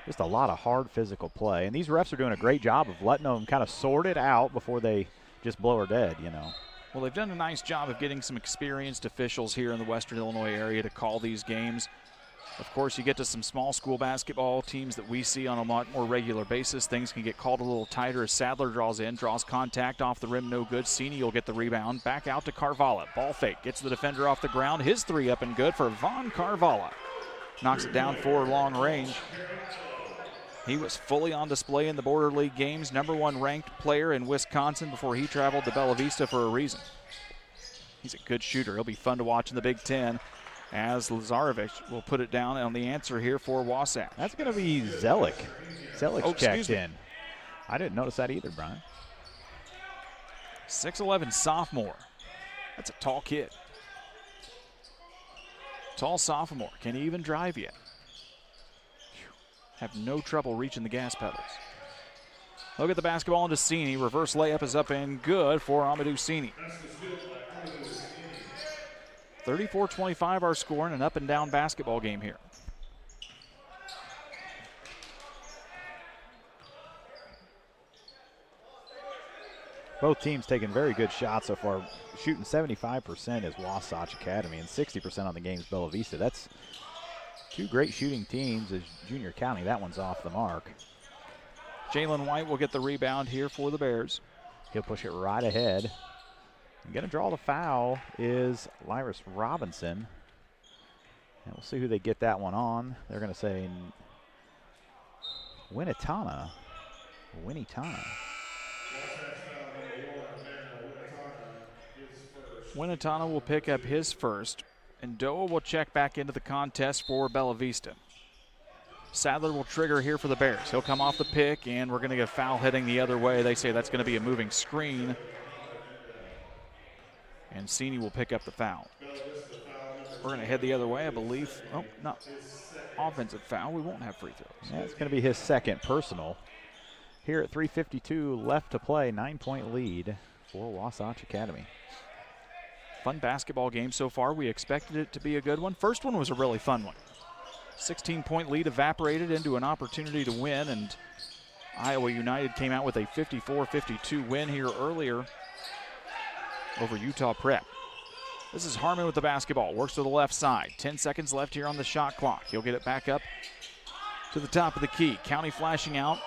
just a lot of hard physical play. And these refs are doing a great job of letting them kind of sort it out before they just blow her dead, you know. Well, they've done a nice job of getting some experienced officials here in the western Illinois area to call these games. Of course, you get to some small school basketball teams that we see on a lot more regular basis. Things can get called a little tighter as Sadler draws contact off the rim, no good. Sini will get the rebound. Back out to Carvalho. Ball fake. Gets the defender off the ground. His three up and good for Von Carvalho. Knocks it down for long range. He was fully on display in the Border League games. #1 ranked player in Wisconsin before he traveled to Bella Vista for a reason. He's a good shooter. He'll be fun to watch in the Big Ten, as Lazarevic will put it down on the answer here for Wasatch. That's going to be Zelik. Zelik's checked in. I didn't notice that either, Brian. 6'11" sophomore. That's a tall kid. Tall sophomore. Can he even drive yet? Have no trouble reaching the gas pedals. Look at the basketball into Sini. Reverse layup is up and good for Amadou Sini. 34-25 our score in an up-and-down basketball game here. Both teams taking very good shots so far. Shooting 75% is Wasatch Academy and 60% on the game's Bella Vista. That's two great shooting teams as Junior County. That one's off the mark. Jalen White will get the rebound here for the Bears. He'll push it right ahead. Going to draw the foul is Lyris Robinson. And we'll see who they get that one on. They're going to say Winnitana. Winnetana will pick up his first, and Doa will check back into the contest for Bella Vista. Sadler will trigger here for the Bears. He'll come off the pick, and we're going to get a foul heading the other way. They say that's going to be a moving screen. And Cini will pick up the foul. We're going to head the other way, I believe. Oh, no. Offensive foul. We won't have free throws. Yeah, it's going to be his second personal. Here at 3:52 left to play, 9-point lead for Wasatch Academy. Fun basketball game so far. We expected it to be a good one. First one was a really fun one. 16-point lead evaporated into an opportunity to win, and Iowa United came out with a 54-52 win here earlier over Utah Prep. This is Harmon with the basketball. Works to the left side. 10 seconds left here on the shot clock. He'll get it back up to the top of the key. County flashing out.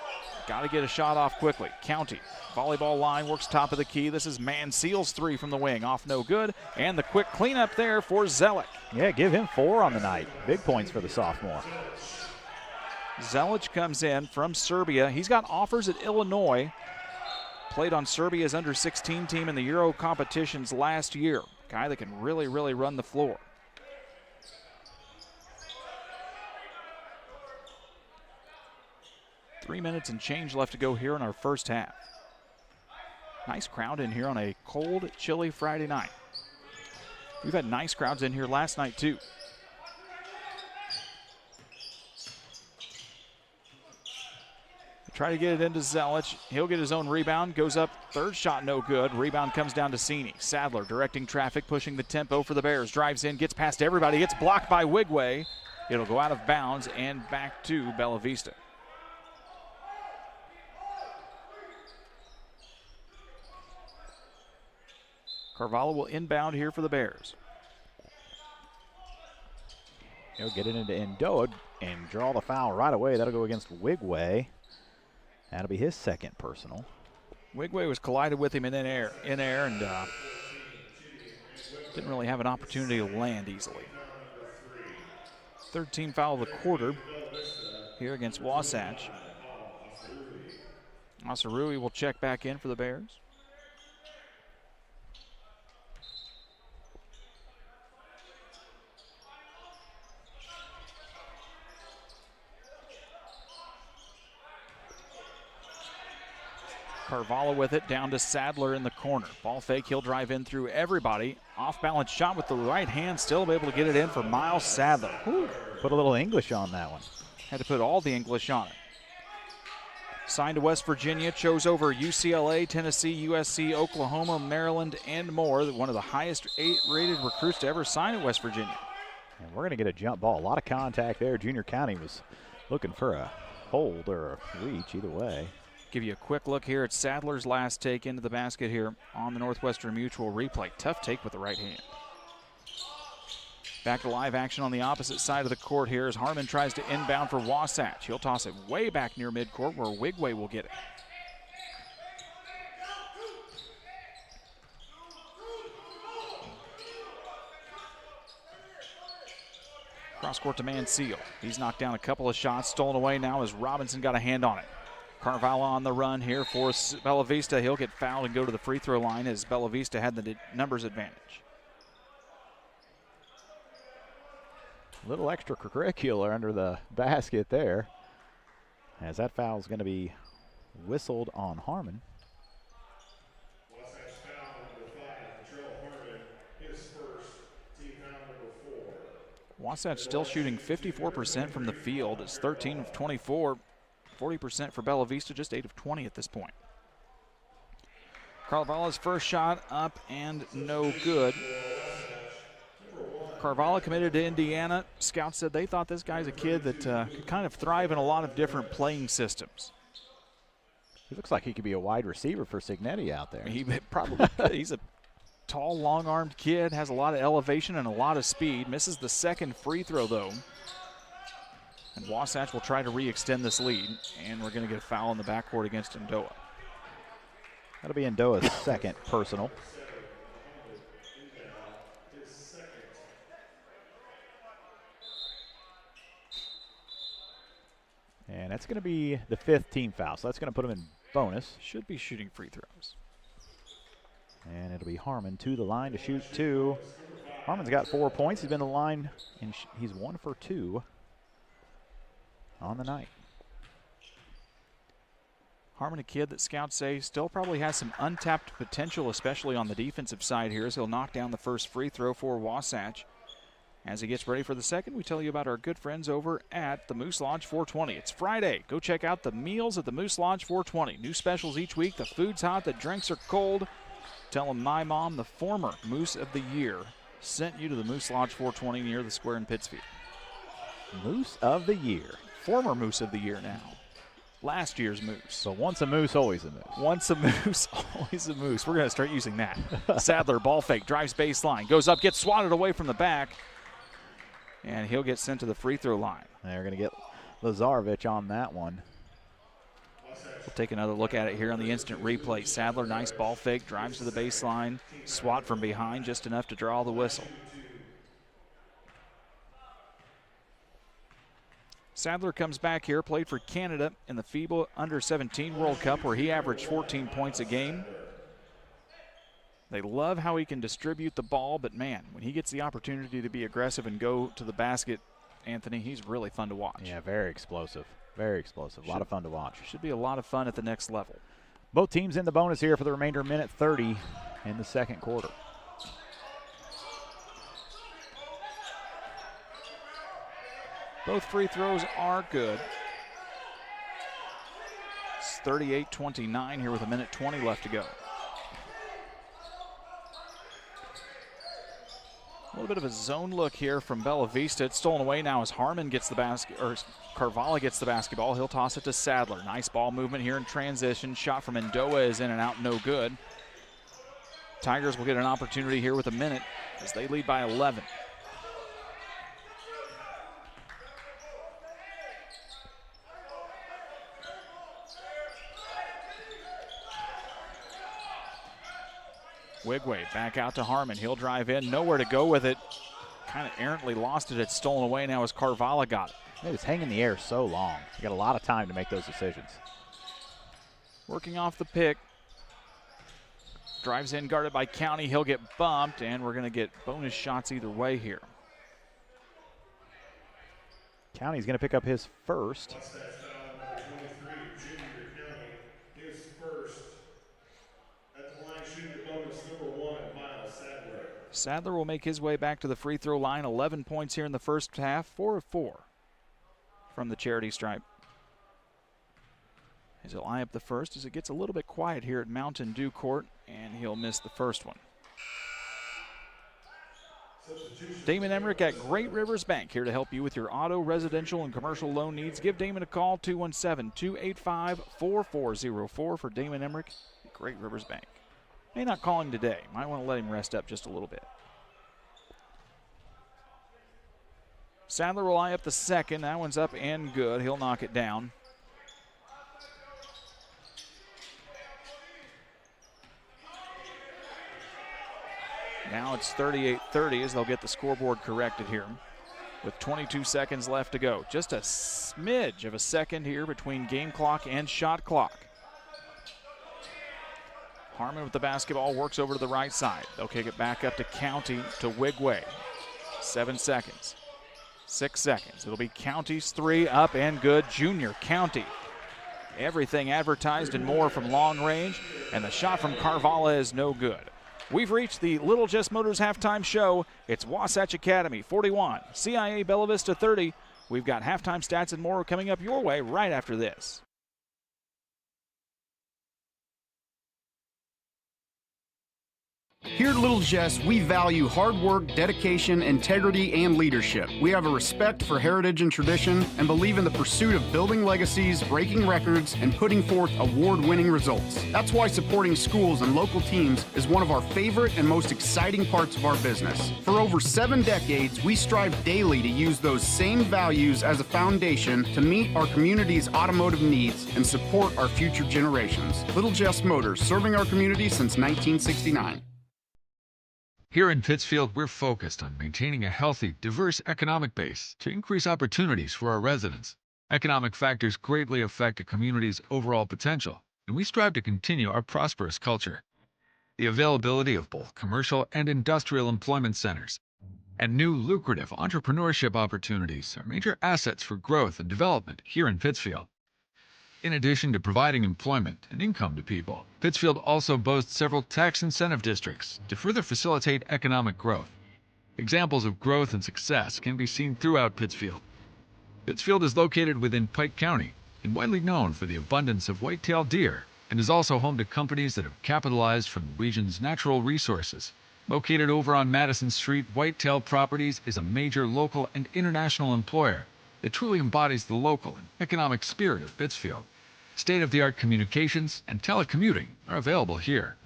Got to get a shot off quickly. County, volleyball line, works top of the key. This is Manseal's three from the wing. Off no good. And the quick cleanup there for Zelic. Yeah, give him 4 on the night. Big points for the sophomore. Zelic comes in from Serbia. He's got offers at Illinois. Played on Serbia's under-16 team in the Euro competitions last year. Guy that can really, really run the floor. Three minutes and change left to go here in our first half. Nice crowd in here on a cold, chilly Friday night. We've had nice crowds in here last night too. Try to get it into Zelic. He'll get his own rebound. Goes up. Third shot no good. Rebound comes down to Cini. Sadler directing traffic, pushing the tempo for the Bears. Drives in, gets past everybody. Gets blocked by Wigway. It'll go out of bounds and back to Bella Vista. Carvalho will inbound here for the Bears. He'll get it into Indoa and draw the foul right away. That'll go against Wigway. That'll be his second personal. Wigway was collided with him in air, and didn't really have an opportunity to land easily. Third team foul of the quarter here against Wasatch. Masarui will check back in for the Bears. Carvalho with it down to Sadler in the corner. Ball fake, he'll drive in through everybody. Off balance shot with the right hand, still able to get it in for Miles Sadler. Ooh, put a little English on that one. Had to put all the English on it. Signed to West Virginia, chose over UCLA, Tennessee, USC, Oklahoma, Maryland, and more. One of the highest rated recruits to ever sign at West Virginia. And we're going to get a jump ball. A lot of contact there. Junior County was looking for a hold or a reach, either way. Give you a quick look here at Sadler's last take into the basket here on the Northwestern Mutual replay. Tough take with the right hand. Back to live action on the opposite side of the court here as Harmon tries to inbound for Wasatch. He'll toss it way back near midcourt where Wigway will get it. Cross court to Manseal. He's knocked down a couple of shots, stolen away now as Robinson got a hand on it. Carvalho on the run here for Bella Vista. He'll get fouled and go to the free throw line as Bella Vista had the numbers advantage. A little extracurricular under the basket there, as that foul is going to be whistled on Harmon. Wasatch foul number 5, Terrell Harmon, his first, team foul number 4. Wasatch still shooting 54% from the field. It's 13 of 24. 40% for Bella Vista, just 8 of 20 at this point. Carvalho's first shot up and no good. Carvalho committed to Indiana. Scouts said they thought this guy's a kid that could kind of thrive in a lot of different playing systems. He looks like he could be a wide receiver for Signetti out there. He probably could. He's a tall, long-armed kid, has a lot of elevation and a lot of speed. Misses the second free throw, though. And Wasatch will try to re-extend this lead, and we're going to get a foul in the backcourt against Indoa. That'll be Indoa's second personal. And that's going to be the 5th team foul, so that's going to put him in bonus. Should be shooting free throws. And it'll be Harmon to the line to shoot 2. Harmon's got 4 points. He's been to the line, and he's 1 for 2 on the night. Harmon, a kid that scouts say still probably has some untapped potential, especially on the defensive side here, as he'll knock down the first free throw for Wasatch. As he gets ready for the second, we tell you about our good friends over at the Moose Lodge 420. It's Friday. Go check out the meals at the Moose Lodge 420. New specials each week. The food's hot, the drinks are cold. Tell them my mom, the former Moose of the Year, sent you to the Moose Lodge 420 near the square in Pittsfield. Moose of the Year. Former Moose of the Year now. Last year's Moose. So once a Moose, always a Moose. Once a Moose, always a Moose. We're going to start using that. Sadler, ball fake, drives baseline, goes up, gets swatted away from the back, and he'll get sent to the free throw line. They're going to get Lazarevic on that one. We'll take another look at it here on the instant replay. Sadler, nice ball fake, drives to the baseline, swat from behind, just enough to draw the whistle. Sadler comes back here, played for Canada in the FIBA Under-17 World Cup, where he averaged 14 points a game. They love how he can distribute the ball, but man, when he gets the opportunity to be aggressive and go to the basket, Anthony, he's really fun to watch. Yeah, very explosive. Very explosive. A lot of fun to watch. Should be a lot of fun at the next level. Both teams in the bonus here for the remainder of minute 30 in the second quarter. Both free throws are good. It's 38-29 here with a minute 20 left to go. A little bit of a zone look here from Bella Vista. It's stolen away now as Harmon gets the basket, or Carvalho gets the basketball. He'll toss it to Sadler. Nice ball movement here in transition. Shot from Ndoa is in and out, no good. Tigers will get an opportunity here with a minute as they lead by 11. Wigway back out to Harmon. He'll drive in, nowhere to go with it. Kind of errantly lost it. It's stolen away now as Carvalho got it. It was hanging in the air so long. You got a lot of time to make those decisions. Working off the pick. Drives in, guarded by County. He'll get bumped, and we're going to get bonus shots either way here. County's going to pick up his first. Sadler will make his way back to the free throw line. 11 points here in the first half, 4 of 4 from the charity stripe. As he'll eye up the first as it gets a little bit quiet here at Mountain Dew Court, and he'll miss the first one. Damon Emmerich at Great Rivers Bank, here to help you with your auto, residential, and commercial loan needs. Give Damon a call, 217-285-4404 for Damon Emmerich at Great Rivers Bank. May not call him today. Might want to let him rest up just a little bit. Sadler will eye up the second. That one's up and good. He'll knock it down. Now it's 38-30 as they'll get the scoreboard corrected here with 22 seconds left to go. Just a smidge of a second here between game clock and shot clock. Harmon with the basketball, works over to the right side. They'll kick it back up to County to Wigway. 7 seconds. 6 seconds. It'll be County's three, up and good. Junior County. Everything advertised and more from long range, and the shot from Carvalho is no good. We've reached the Little Just Motors halftime show. It's Wasatch Academy 41, CIA Bella Vista 30. We've got halftime stats and more coming up your way right after this. Here at Little Jess, we value hard work, dedication, integrity, and leadership. We have a respect for heritage and tradition and believe in the pursuit of building legacies, breaking records, and putting forth award-winning results. That's why supporting schools and local teams is one of our favorite and most exciting parts of our business. For over 7 decades, we strive daily to use those same values as a foundation to meet our community's automotive needs and support our future generations. Little Jess Motors, serving our community since 1969. Here in Pittsfield, we're focused on maintaining a healthy, diverse economic base to increase opportunities for our residents. Economic factors greatly affect a community's overall potential, and we strive to continue our prosperous culture. the availability of both commercial and industrial employment centers, and new lucrative entrepreneurship opportunities are major assets for growth and development here in Pittsfield. In addition to providing employment and income to people, Pittsfield also boasts several tax incentive districts to further facilitate economic growth. Examples of growth and success can be seen throughout Pittsfield. Pittsfield is located within Pike County and widely known for the abundance of white-tailed deer, and is also home to companies that have capitalized from the region's natural resources. Located over on Madison Street, Whitetail Properties is a major local and international employer that truly embodies the local and economic spirit of Pittsfield. State-of-the-art communications and telecommuting are available here.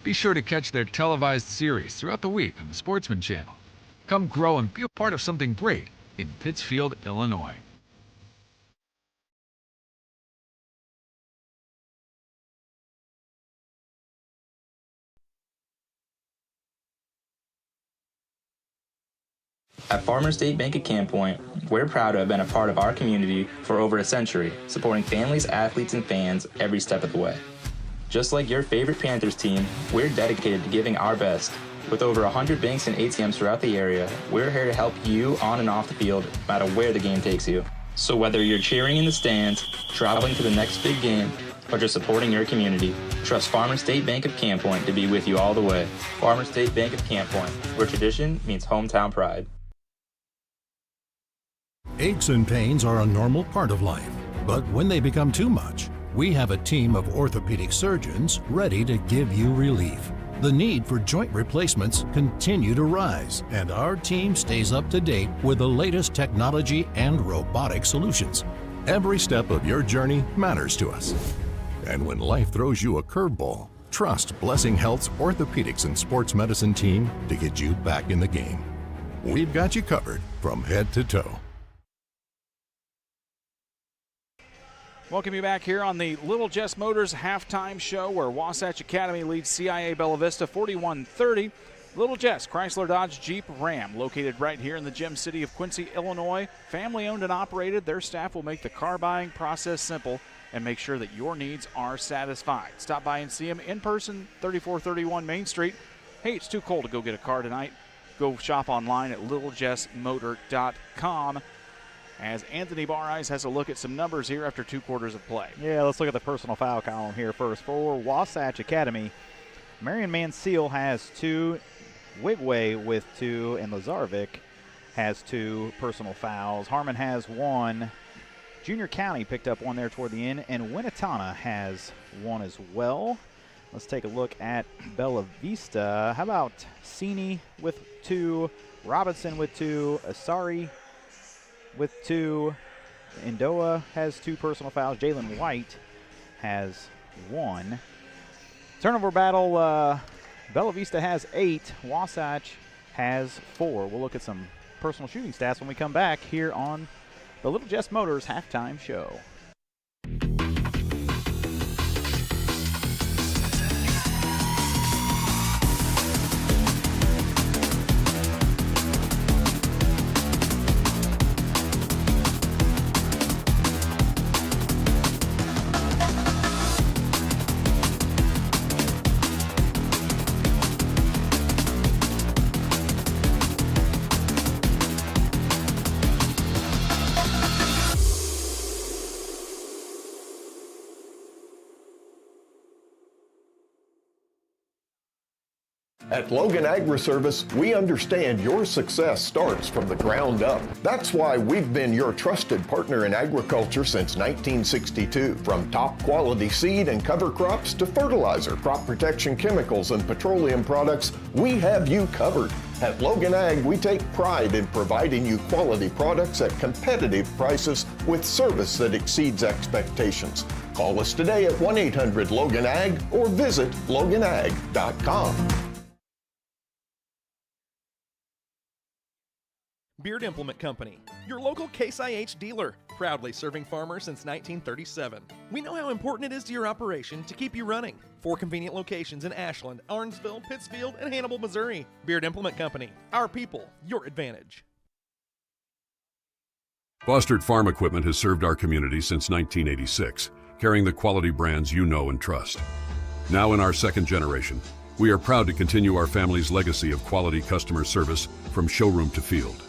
Be sure to catch their televised series throughout the week on the Sportsman Channel. Come grow and be a part of something great in Pittsfield, Illinois. At Farmers State Bank of Camp Point, we're proud to have been a part of our community for over a century, supporting families, athletes, and fans every step of the way. Just like your favorite Panthers team, we're dedicated to giving our best. With over 100 banks and ATMs throughout the area, we're here to help you on and off the field, no matter where the game takes you. So whether you're cheering in the stands, traveling to the next big game, or just supporting your community, trust Farmers State Bank of Camp Point to be with you all the way. Farmers State Bank of Camp Point, where tradition meets hometown pride. Aches and pains are a normal part of life, but when they become too much, we have a team of orthopedic surgeons ready to give you relief. The need for joint replacements continue to rise, and our team stays up to date with the latest technology and robotic solutions. Every step of your journey matters to us. And when life throws you a curveball, trust Blessing Health's orthopedics and sports medicine team to get you back in the game. We've got you covered from head to toe. Welcome you back here on the Little Jess Motors halftime show, where Wasatch Academy leads CIA Bella Vista 41-30. Little Jess, Chrysler Dodge Jeep Ram, located right here in the gem city of Quincy, Illinois. Family owned and operated. Their staff will make the car buying process simple and make sure that your needs are satisfied. Stop by and see them in person, 3431 Main Street. Hey, it's too cold to go get a car tonight. Go shop online at littlejessmotor.com. As Anthony Bareyes has a look at some numbers here after 2 quarters of play. Yeah, let's look at the personal foul column here first. For Wasatch Academy, Marion Mansell has 2, Wigway with 2, and Lazarvik has 2 personal fouls. Harmon has 1. Junior County picked up 1 there toward the end, and Winnetana has 1 as well. Let's take a look at Bella Vista. How about Sini with 2, Robinson with 2, Asari with 2. Indoa has 2 personal fouls. Jalen White has 1. Turnover battle, Bella Vista has 8. Wasatch has 4. We'll look at some personal shooting stats when we come back here on the Little Jess Motors halftime show. At Logan Agri-Service, we understand your success starts from the ground up. That's why we've been your trusted partner in agriculture since 1962. From top quality seed and cover crops to fertilizer, crop protection chemicals, and petroleum products, we have you covered. At Logan Ag, we take pride in providing you quality products at competitive prices with service that exceeds expectations. Call us today at 1-800-LOGAN-AG or visit loganag.com. Beard Implement Company, your local Case IH dealer, proudly serving farmers since 1937. We know how important it is to your operation to keep you running. 4 convenient locations in Ashland, Arnsville, Pittsfield, and Hannibal, Missouri. Beard Implement Company, our people, your advantage. Fostered Farm Equipment has served our community since 1986, carrying the quality brands you know and trust. Now in our second generation, We are proud to continue our family's legacy of quality customer service from showroom to field.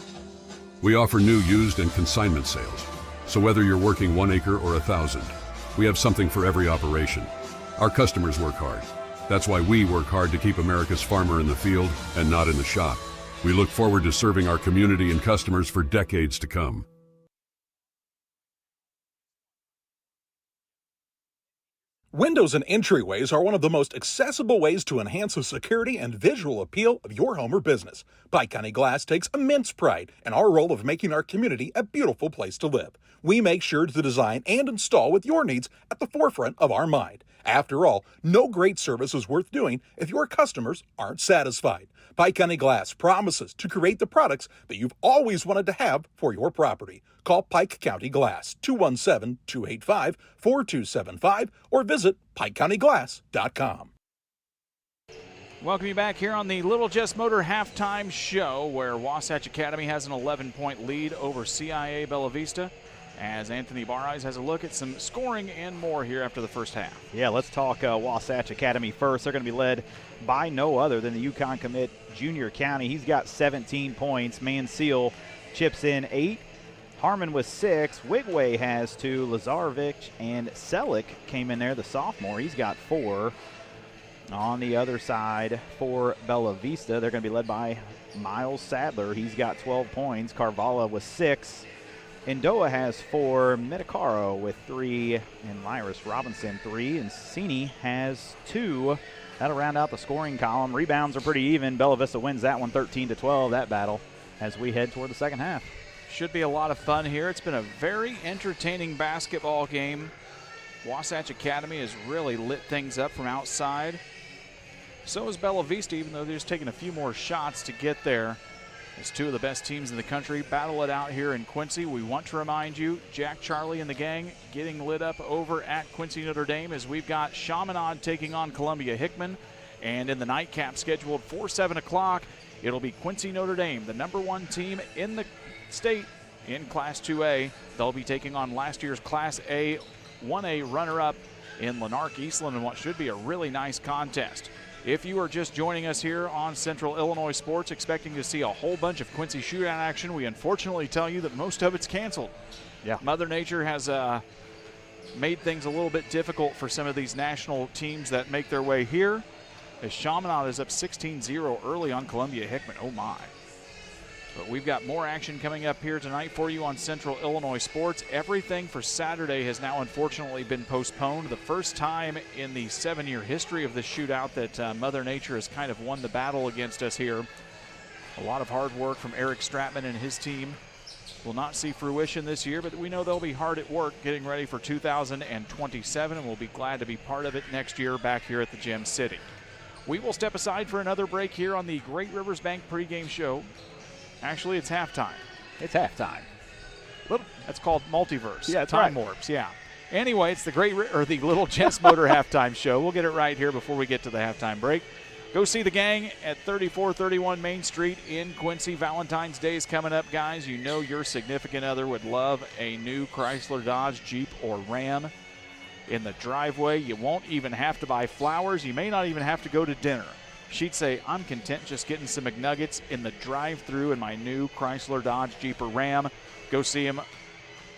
We offer new, used, and consignment sales. So whether you're working 1 acre or 1,000, we have something for every operation. Our customers work hard. That's why we work hard to keep America's farmer in the field and not in the shop. We look forward to serving our community and customers for decades to come. Windows and entryways are one of the most accessible ways to enhance the security and visual appeal of your home or business. Pike County Glass takes immense pride in our role of making our community a beautiful place to live. We make sure to design and install with your needs at the forefront of our mind. After all, no great service is worth doing if your customers aren't satisfied. Pike County Glass promises to create the products that you've always wanted to have for your property. Call Pike County Glass, 217-285-4275, or visit PikeCountyGlass.com. Welcome you back here on the Little Jess Motor Halftime Show, where Wasatch Academy has an 11-point lead over CIA Bella Vista, as Anthony Bareyes has a look at some scoring and more here after the first half. Yeah, let's talk Wasatch Academy first. They're going to be led by no other than the Yukon commit, Junior County. He's got 17 points. Mansell chips in 8. Harmon with 6. Wigway has 2. Lazarevic and Selick came in there, the sophomore. He's got 4. On the other side for Bella Vista, they're going to be led by Miles Sadler. He's got 12 points. Carvala with 6. Indoa has 4. Medicaro with 3. And Lyris Robinson 3. And Cini has 2. That'll round out the scoring column. Rebounds are pretty even. Bella Vista wins that one 13-12, that battle, as we head toward the second half. Should be a lot of fun here. It's been a very entertaining basketball game. Wasatch Academy has really lit things up from outside. So is Bella Vista, even though they're just taking a few more shots to get there. As two of the best teams in the country battle it out here in Quincy. We want to remind you, Jack Charlie and the gang getting lit up over at Quincy Notre Dame, as we've got Chaminade taking on Columbia Hickman. And in the nightcap scheduled for 7 o'clock, it'll be Quincy Notre Dame, the #1 team in the state in Class 2A. They'll be taking on last year's Class A 1A runner-up in Lanark Eastland in what should be a really nice contest. If you are just joining us here on Central Illinois Sports, expecting to see a whole bunch of Quincy shootout action, we unfortunately tell you that most of it's canceled. Yeah. Mother Nature has made things a little bit difficult for some of these national teams that make their way here, as Chaminade is up 16-0 early on Columbia Hickman. Oh my. But we've got more action coming up here tonight for you on Central Illinois Sports. Everything for Saturday has now unfortunately been postponed. The first time in the 7-year history of this shootout that Mother Nature has kind of won the battle against us here. A lot of hard work from Eric Stratman and his team will not see fruition this year, but we know they'll be hard at work getting ready for 2027, and we'll be glad to be part of it next year back here at the Gem City. We will step aside for another break here on the Great Rivers Bank pregame show. Actually, it's halftime. It's halftime. Well, that's called multiverse. Yeah, that's Time right. warps, yeah. Anyway, it's the the Little Jess Motor halftime show. We'll get it right here before we get to the halftime break. Go see the gang at 3431 Main Street in Quincy. Valentine's Day is coming up, guys. You know your significant other would love a new Chrysler, Dodge, Jeep, or Ram in the driveway. You won't even have to buy flowers. You may not even have to go to dinner. She'd say, I'm content just getting some McNuggets in the drive-thru in my new Chrysler, Dodge, Jeep, or Ram. Go see him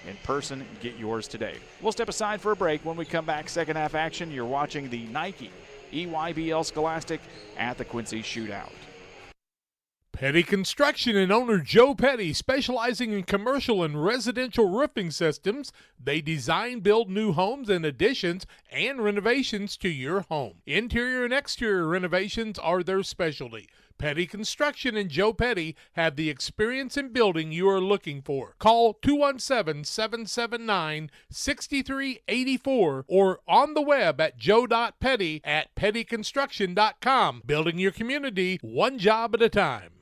in person and get yours today. We'll step aside for a break. When we come back, second half action, you're watching the Nike EYBL Scholastic at the Quincy Shootout. Petty Construction and owner Joe Petty, specializing in commercial and residential roofing systems. They design, build new homes and additions and renovations to your home. Interior and exterior renovations are their specialty. Petty Construction and Joe Petty have the experience in building you are looking for. Call 217-779-6384 or on the web at joe.petty@pettyconstruction.com. Building your community one job at a time.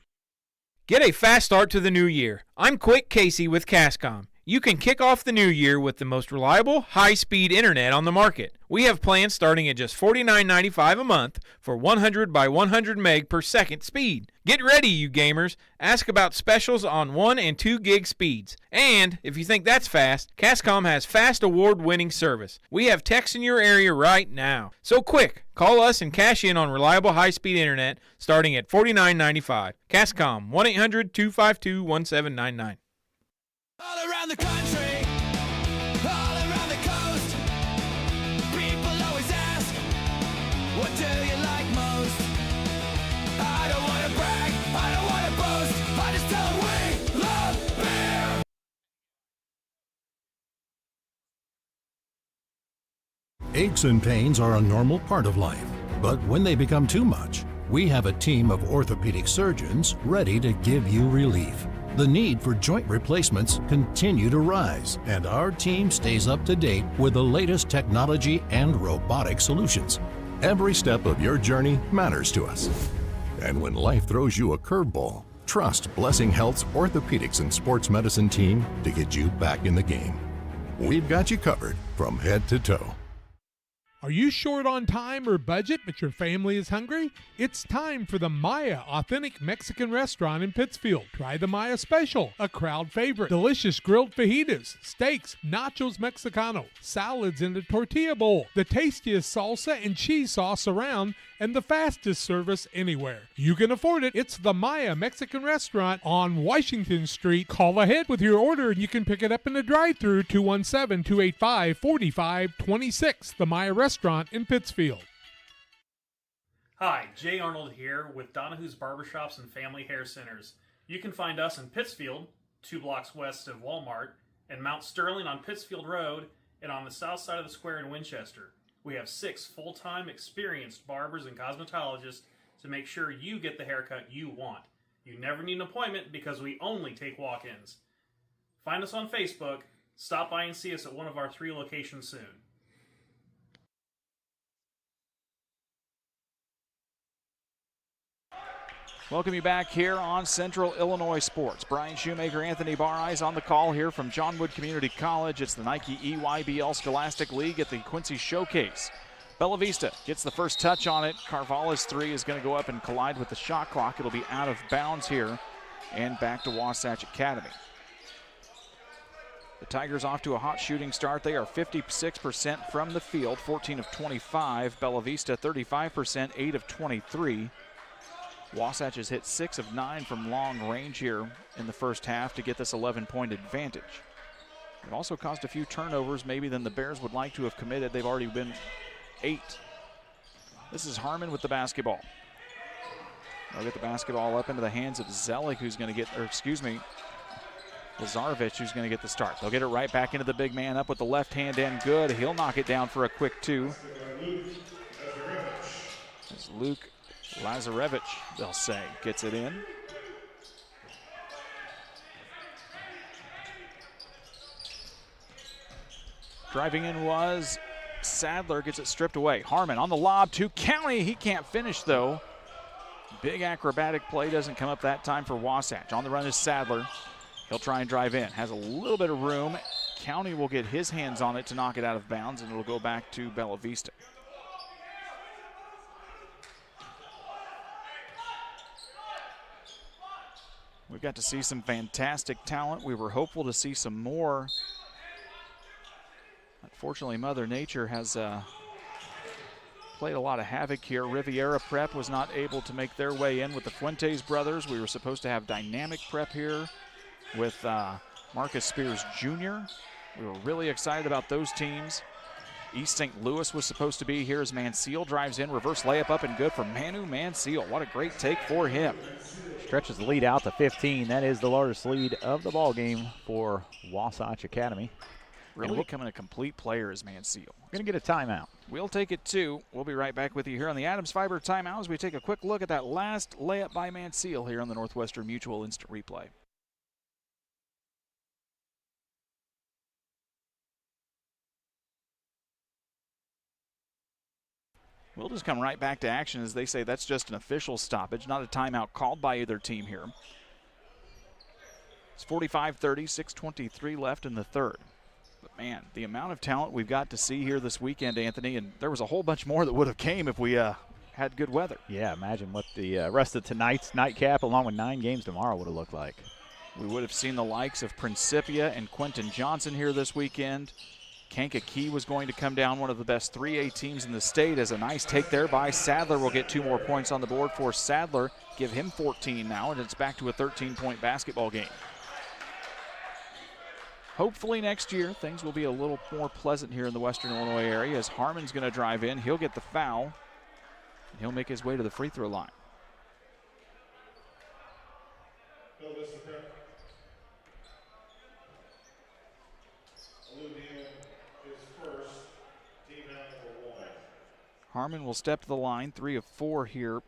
Get a fast start to the new year. I'm Quick Casey with Cascom. You can kick off the new year with the most reliable, high-speed internet on the market. We have plans starting at just $49.95 a month for 100 by 100 meg per second speed. Get ready, you gamers. Ask about specials on 1 and 2 gig speeds. And if you think that's fast, Cascom has fast award-winning service. We have techs in your area right now. So quick, call us and cash in on reliable high-speed internet starting at $49.95. Cascom, 1-800-252-1799. All around the country, all around the coast, people always ask, what do you like most? I don't want to brag, I don't want to boast, I just tell them we love beer. Aches and pains are a normal part of life, but when they become too much, we have a team of orthopedic surgeons ready to give you relief. The need for joint replacements continue to rise, and our team stays up to date with the latest technology and robotic solutions. Every step of your journey matters to us. And when life throws you a curveball, trust Blessing Health's orthopedics and sports medicine team to get you back in the game. We've got you covered from head to toe. Are you short on time or budget, but your family is hungry? It's time for the Maya Authentic Mexican Restaurant in Pittsfield. Try the Maya Special, a crowd favorite. Delicious grilled fajitas, steaks, nachos Mexicano, salads in a tortilla bowl, the tastiest salsa and cheese sauce around, and the fastest service anywhere. You can afford it. It's the Maya Mexican Restaurant on Washington Street. Call ahead with your order and you can pick it up in the drive-thru, 217-285-4526. The Maya Restaurant in Pittsfield. Hi, Jay Arnold here with Donahue's Barbershops and Family Hair Centers. You can find us in Pittsfield, 2 blocks west of Walmart, and Mount Sterling on Pittsfield Road, and on the south side of the square in Winchester. We have 6 full-time experienced barbers and cosmetologists to make sure you get the haircut you want. You never need an appointment because we only take walk-ins. Find us on Facebook. Stop by and see us at one of our 3 locations soon. Welcome you back here on Central Illinois Sports. Brian Shoemaker, Anthony Bareyes on the call here from John Wood Community College. It's the Nike EYBL Scholastic League at the Quincy Showcase. Bella Vista gets the first touch on it. Carvalho's 3 is going to go up and collide with the shot clock. It'll be out of bounds here and back to Wasatch Academy. The Tigers off to a hot shooting start. They are 56% from the field, 14 of 25. Bella Vista 35%, 8 of 23. Wasatch has hit 6 of 9 from long range here in the first half to get this 11-point advantage. They've also caused a few turnovers maybe than the Bears would like to have committed. They've already been 8. This is Harmon with the basketball. They'll get the basketball up into the hands of Zelik, who's going to get, or excuse me, Lazarevic, who's going to get the start. They'll get it right back into the big man up with the left hand and good. He'll knock it down for a quick 2. It's Luke Lazarevic, they'll say, gets it in. Driving in was Sadler, gets it stripped away. Harmon on the lob to County. He can't finish, though. Big acrobatic play doesn't come up that time for Wasatch. On the run is Sadler. He'll try and drive in. Has a little bit of room. County will get his hands on it to knock it out of bounds, and it'll go back to Bella Vista. We've got to see some fantastic talent. We were hopeful to see some more. Unfortunately, Mother Nature has played a lot of havoc here. Riviera Prep was not able to make their way in with the Fuentes brothers. We were supposed to have Dynamic Prep here with Marcus Spears Jr. We were really excited about those teams. East St. Louis was supposed to be here as Mansell drives in. Reverse layup up and good for Manu Mansell. What a great take for him. Stretches the lead out to 15. That is the largest lead of the ball game for Wasatch Academy. Really becoming a complete player is Mansell. Going to get a timeout. We'll take it 2. We'll be right back with you here on the Adams Fiber timeout as we take a quick look at that last layup by Mansell here on the Northwestern Mutual Instant Replay. We'll just come right back to action as they say that's just an official stoppage, not a timeout called by either team here. It's 45-30, 6:23 left in the third. But, man, the amount of talent we've got to see here this weekend, Anthony, and there was a whole bunch more that would have came if we had good weather. Yeah, imagine what the rest of tonight's nightcap along with 9 games tomorrow would have looked like. We would have seen the likes of Principia and Quentin Johnson here this weekend. Kankakee was going to come down, one of the best 3A teams in the state, as a nice take there by Sadler. Will get 2 more points on the board for Sadler. Give him 14 now, and it's back to a 13-point basketball game. Hopefully next year things will be a little more pleasant here in the Western Illinois area, as Harmon's going to drive in. He'll get the foul, and he'll make his way to the free throw line. Harmon will step to the line, 3 of 4 here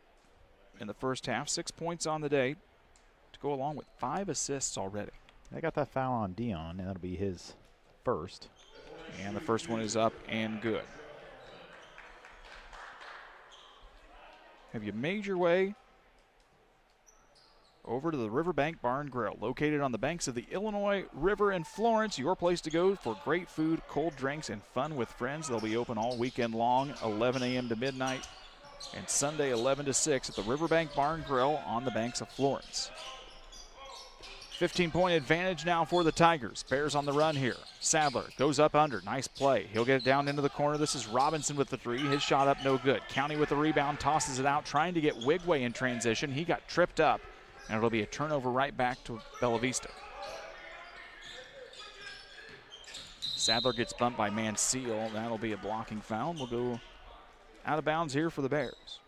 in the first half. 6 points on the day to go along with 5 assists already. They got that foul on Dion, and that'll be his first. And the first one is up and good. Have you made your way over to the Riverbank Bar and Grill, located on the banks of the Illinois River in Florence? Your place to go for great food, cold drinks, and fun with friends. They'll be open all weekend long, 11 a.m. to midnight, and Sunday 11 to 6 at the Riverbank Bar and Grill on the banks of Florence. 15-point advantage now for the Tigers. Bears on the run here. Sadler goes up under. Nice play. He'll get it down into the corner. This is Robinson with the 3. His shot up, no good. County with the rebound, tosses it out, trying to get Wigway in transition. He got tripped up, and it'll be a turnover right back to Bella Vista. Sadler gets bumped by Mansell. That'll be a blocking foul. We'll go out of bounds here for the Bears.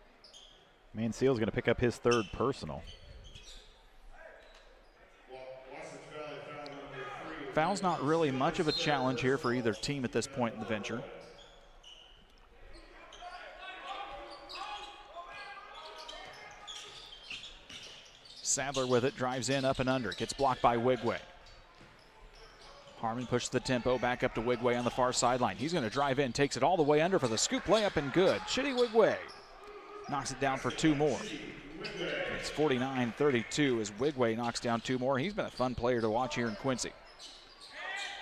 Mansell's going to pick up his 3rd personal. Foul's not really much of a challenge here for either team at this point in the venture. Sadler with it, drives in, up and under. Gets blocked by Wigway. Harmon pushes the tempo back up to Wigway on the far sideline. He's going to drive in, takes it all the way under for the scoop layup and good. Chitty Wigway knocks it down for 2 more. It's 49-32 as Wigway knocks down 2 more. He's been a fun player to watch here in Quincy.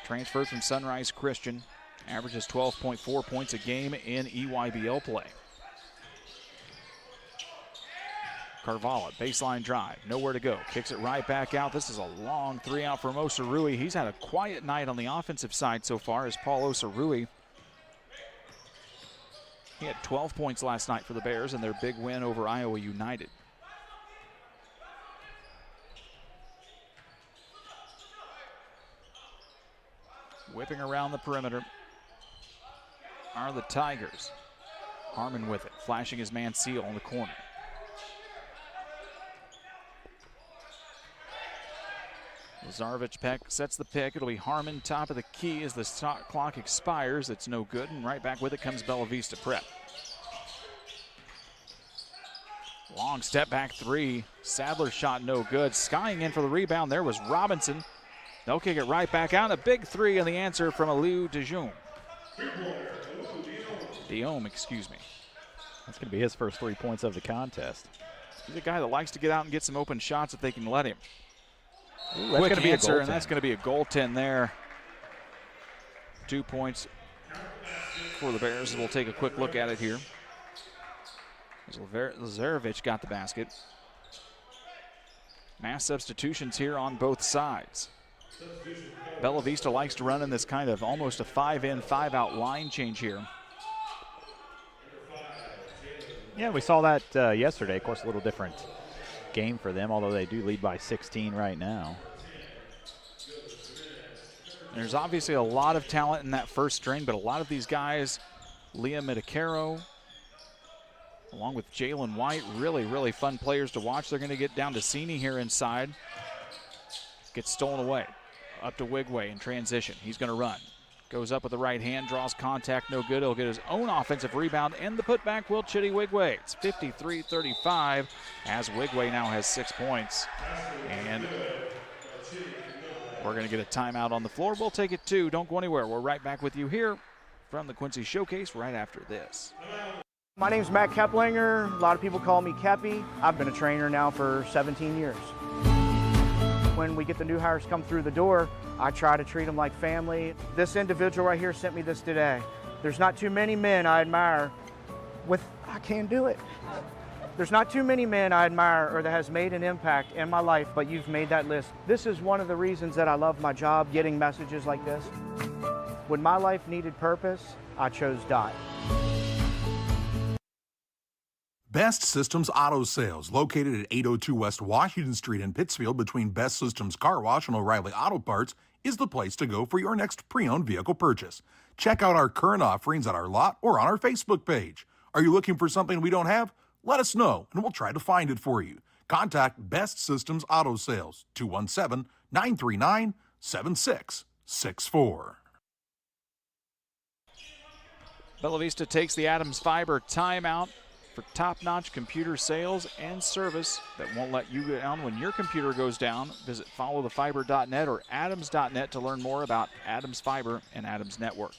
Transferred from Sunrise Christian, averages 12.4 points a game in EYBL play. Carvalho, baseline drive, nowhere to go. Kicks it right back out. This is a long 3 out from Osarui. He's had a quiet night on the offensive side so far as Paul Osarui. He had 12 points last night for the Bears in their big win over Iowa United. Whipping around the perimeter are the Tigers. Harmon with it, flashing his man Seal in the corner. Lazarevich Peck sets the pick. It'll be Harmon top of the key as the clock expires. It's no good, and right back with it comes Bella Vista Prep. Long step back 3. Sadler shot no good. Skying in for the rebound there was Robinson. They'll kick it right back out. A big 3 and the answer from Aliou Diome. Excuse me. That's going to be his first 3 points of the contest. He's a guy that likes to get out and get some open shots if they can let him. Ooh, Quick answer, and that's going to be a goaltend there. 2 points for the Bears. We'll take a quick look at it here. Lazarevich got the basket. Mass substitutions here on both sides. Bella Vista likes to run in this kind of almost a 5-in, 5-out line change here. Yeah, we saw that yesterday. Of course, a little different game for them, although they do lead by 16 right now. There's obviously a lot of talent in that first string, but a lot of these guys, Liam Medicaro, along with Jalen White, really, really fun players to watch. They're going to get down to Cini here inside. Gets stolen away. Up to Wigway in transition. He's going to run. Goes up with the right hand, draws contact, no good. He'll get his own offensive rebound, and the putback will Chitty Wigway. It's 53-35 as Wigway now has 6 points. And we're going to get a timeout on the floor. We'll take it 2. Don't go anywhere. We're right back with you here from the Quincy Showcase right after this. My name's Matt Keplinger. A lot of people call me Keppy. I've been a trainer now for 17 years. When we get the new hires come through the door, I try to treat them like family. This individual right here sent me this today. There's not too many men I admire I can't do it. There's not too many men I admire or that has made an impact in my life, but you've made that list. This is one of the reasons that I love my job, getting messages like this. When my life needed purpose, I chose Dot. Best Systems Auto Sales, located at 802 West Washington Street in Pittsfield between Best Systems Car Wash and O'Reilly Auto Parts, is the place to go for your next pre-owned vehicle purchase. Check out our current offerings at our lot or on our Facebook page. Are you looking for something we don't have? Let us know, and we'll try to find it for you. Contact Best Systems Auto Sales, 217-939-7664. Bella Vista takes the Adams Fiber timeout for top-notch computer sales and service that won't let you go down when your computer goes down. Visit followthefiber.net or adams.net to learn more about Adams Fiber and Adams Network.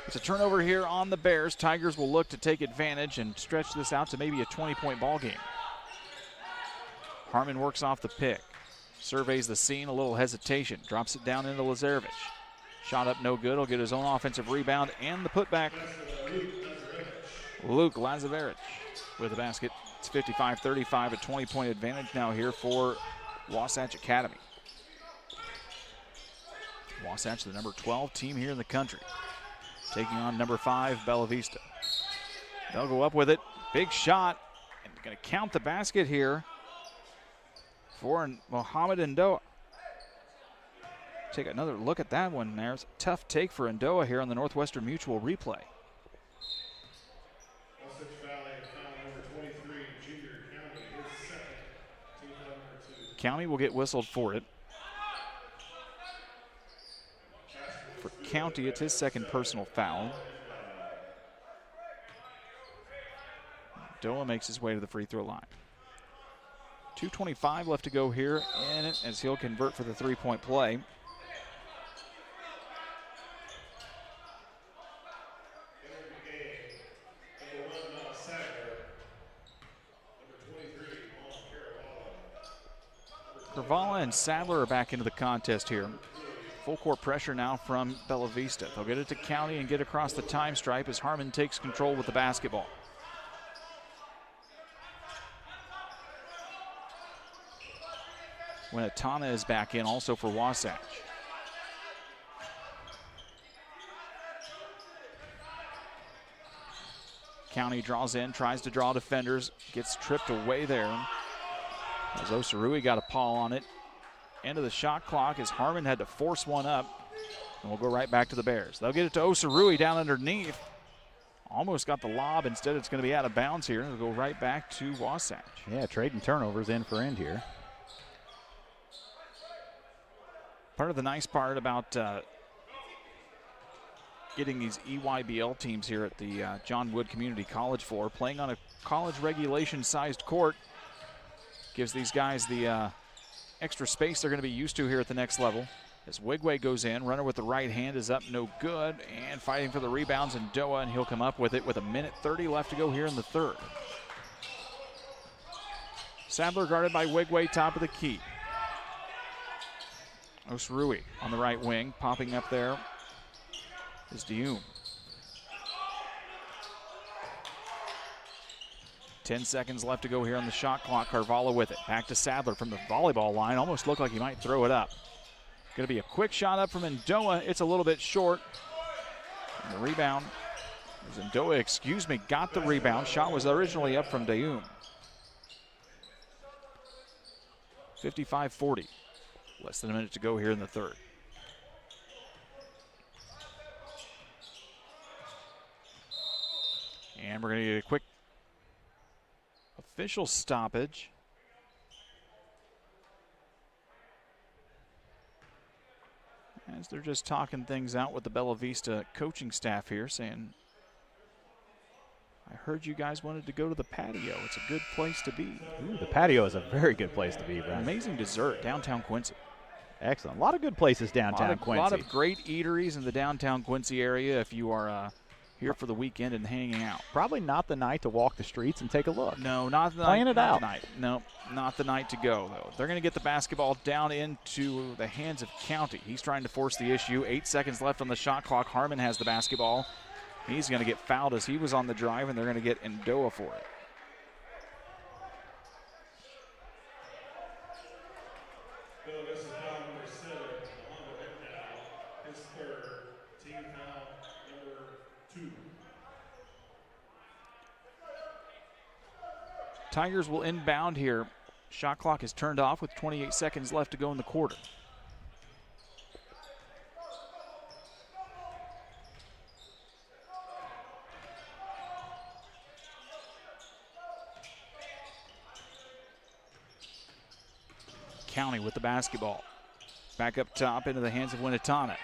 It's a turnover here on the Bears. Tigers will look to take advantage and stretch this out to maybe a 20-point ball game. Harmon works off the pick. Surveys the scene, a little hesitation. Drops it down into Lazarevich. Shot up no good. He'll get his own offensive rebound and the putback. Luke Lazaverich with the basket. It's 55-35, a 20-point advantage now here for Wasatch Academy. Wasatch, the number 12 team here in the country, taking on number 5, Bella Vista. They'll go up with it. Big shot. And going to count the basket here for Mohamed Ndoa. Take another look at that one. There's a tough take for Ndoa here on the Northwestern Mutual replay. County will get whistled for it. For County, it's his second personal foul. Doa makes his way to the free throw line. 2:25 left to go here in it as he'll convert for the three-point play. Kervala and Sadler are back into the contest here. Full court pressure now from Bella Vista. They'll get it to County and get across the time stripe as Harmon takes control with the basketball. Winatana is back in also for Wasatch. County draws in, tries to draw defenders, gets tripped away there. As Osarui got a paw on it. End of the shot clock as Harmon had to force one up. And we'll go right back to the Bears. They'll get it to Osarui down underneath. Almost got the lob. Instead, it's going to be out of bounds here. It'll go right back to Wasatch. Yeah, trading turnovers end for end here. Part of the nice part about getting these EYBL teams here at the John Wood Community College floor, playing on a college regulation-sized court, gives these guys the extra space they're going to be used to here at the next level. As Wigway goes in, runner with the right hand is up, no good, and fighting for the rebounds in Doa, and he'll come up with it with 1:30 left to go here in the third. Sadler guarded by Wigway, top of the key. Osarui on the right wing, popping up there is Dium. 10 seconds left to go here on the shot clock. Carvalho with it. Back to Sadler from the volleyball line. Almost looked like he might throw it up. Going to be a quick shot up from Ndoa. It's a little bit short. And the rebound. Ndoa, got the rebound. Shot was originally up from Dium. 55-40. Less than a minute to go here in the third. And we're going to get a quick official stoppage. As they're just talking things out with the Bella Vista coaching staff here, saying, I heard you guys wanted to go to the patio. It's a good place to be. Ooh, the patio is a very good place to be, Brian. Amazing dessert, downtown Quincy. Excellent. A lot of good places downtown Quincy. A lot of great eateries in the downtown Quincy area. If you are here for the weekend and hanging out. Probably not the night to walk the streets and take a look. No, not the Playing night. it out. Tonight. No, not the night to go, though. They're going to get the basketball down into the hands of County. He's trying to force the issue. 8 seconds left on the shot clock. Harmon has the basketball. He's going to get fouled as he was on the drive, and they're going to get Ndoa for it. Tigers will inbound here. Shot clock is turned off with 28 seconds left to go in the quarter. County with the basketball. Back up top into the hands of Winnetana.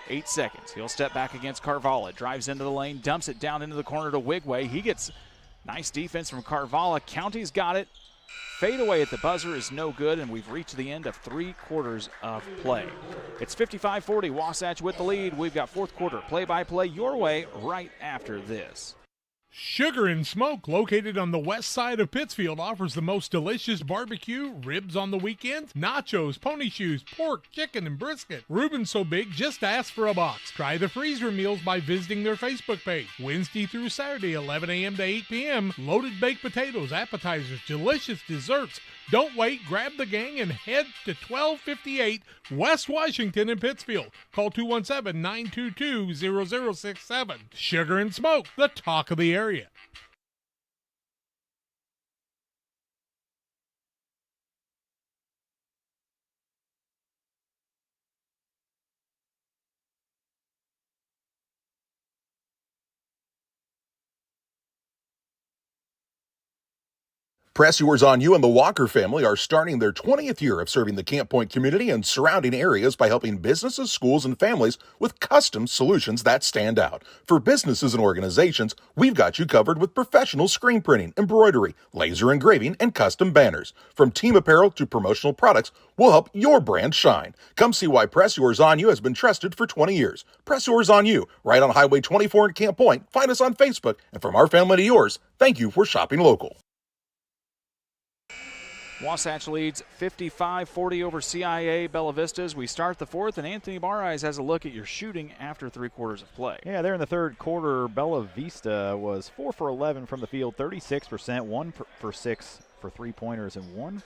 8 seconds. He'll step back against Carvalha. Drives into the lane, dumps it down into the corner to Wigway. He gets nice defense from Carvalha. County's got it. Fade away at the buzzer is no good, and we've reached the end of 3 quarters of play. It's 55-40, Wasatch with the lead. We've got fourth quarter play-by-play your way right after this. Sugar and Smoke, located on the west side of Pittsfield, offers the most delicious barbecue, ribs on the weekends, nachos, pony shoes, pork, chicken, and brisket. Reuben's so big, just ask for a box. Try the freezer meals by visiting their Facebook page. Wednesday through Saturday, 11 a.m. to 8 p.m. Loaded baked potatoes, appetizers, delicious desserts. Don't wait, grab the gang and head to 1258 West Washington in Pittsfield. Call 217-922-0067. Sugar and Smoke, the talk of the area. Press Yours on You and the Walker family are starting their 20th year of serving the Camp Point community and surrounding areas by helping businesses, schools, and families with custom solutions that stand out. For businesses and organizations, we've got you covered with professional screen printing, embroidery, laser engraving, and custom banners. From team apparel to promotional products, we'll help your brand shine. Come see why Press Yours on You has been trusted for 20 years. Press Yours on You, right on Highway 24 in Camp Point. Find us on Facebook. And from our family to yours, thank you for shopping local. Wasatch leads 55-40 over CIA Bella Vista as we start the fourth, and Anthony Barrais has a look at your shooting after 3 quarters of play. Yeah, there in the third quarter, Bella Vista was 4 for 11 from the field, 36%, 1 for 6 for three-pointers, and 1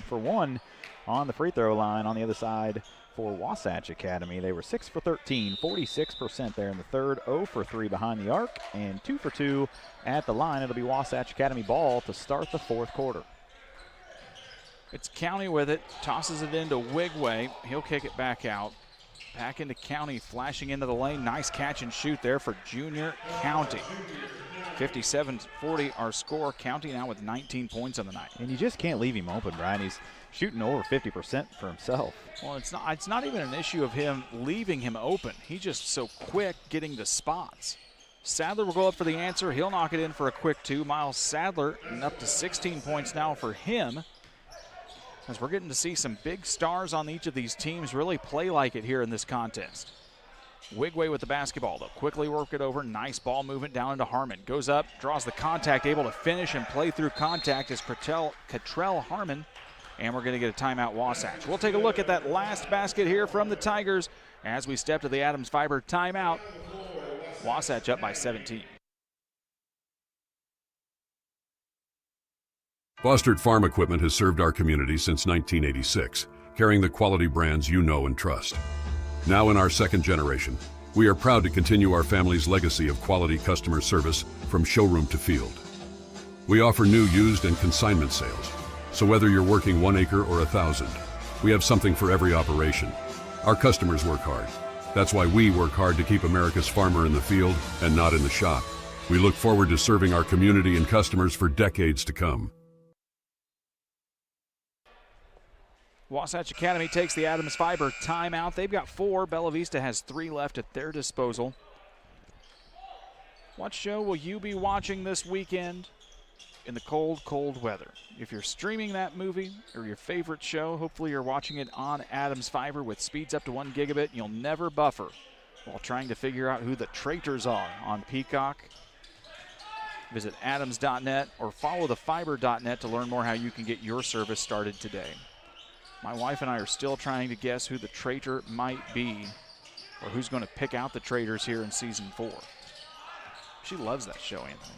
for 1 on the free throw line. On the other side for Wasatch Academy, they were 6 for 13, 46% there in the third, 0 for 3 behind the arc, and 2 for 2 at the line. It'll be Wasatch Academy ball to start the fourth quarter. It's County with it, tosses it into Wigway. He'll kick it back out. Back into County, flashing into the lane. Nice catch and shoot there for Junior County. 57-40 our score. County now with 19 points on the night. And you just can't leave him open, Brian. He's shooting over 50% for himself. Well, it's not even an issue of him leaving him open. He's just so quick getting the spots. Sadler will go up for the answer. He'll knock it in for a quick 2. Miles Sadler up to 16 points now for him. As we're getting to see some big stars on each of these teams really play like it here in this contest. Wigway with the basketball. They'll quickly work it over. Nice ball movement down into Harmon. Goes up, draws the contact, able to finish and play through contact is Cottrell Harmon. And we're going to get a timeout, Wasatch. We'll take a look at that last basket here from the Tigers as we step to the Adams Fiber timeout. Wasatch up by 17. Fostered Farm Equipment has served our community since 1986, carrying the quality brands you know and trust. Now in our second generation, we are proud to continue our family's legacy of quality customer service from showroom to field. We offer new, used, and consignment sales, so whether you're working 1 acre or 1,000, we have something for every operation. Our customers work hard. That's why we work hard to keep America's farmer in the field and not in the shop. We look forward to serving our community and customers for decades to come. Wasatch Academy takes the Adams Fiber timeout. They've got 4. Bella Vista has 3 left at their disposal. What show will you be watching this weekend in the cold, cold weather? If you're streaming that movie or your favorite show, hopefully you're watching it on Adams Fiber with speeds up to 1 gigabit. You'll never buffer while trying to figure out who the traitors are on Peacock. Visit adams.net or follow thefiber.net to learn more how you can get your service started today. My wife and I are still trying to guess who the traitor might be, or who's going to pick out the traitors here in season 4. She loves that show, Anthony.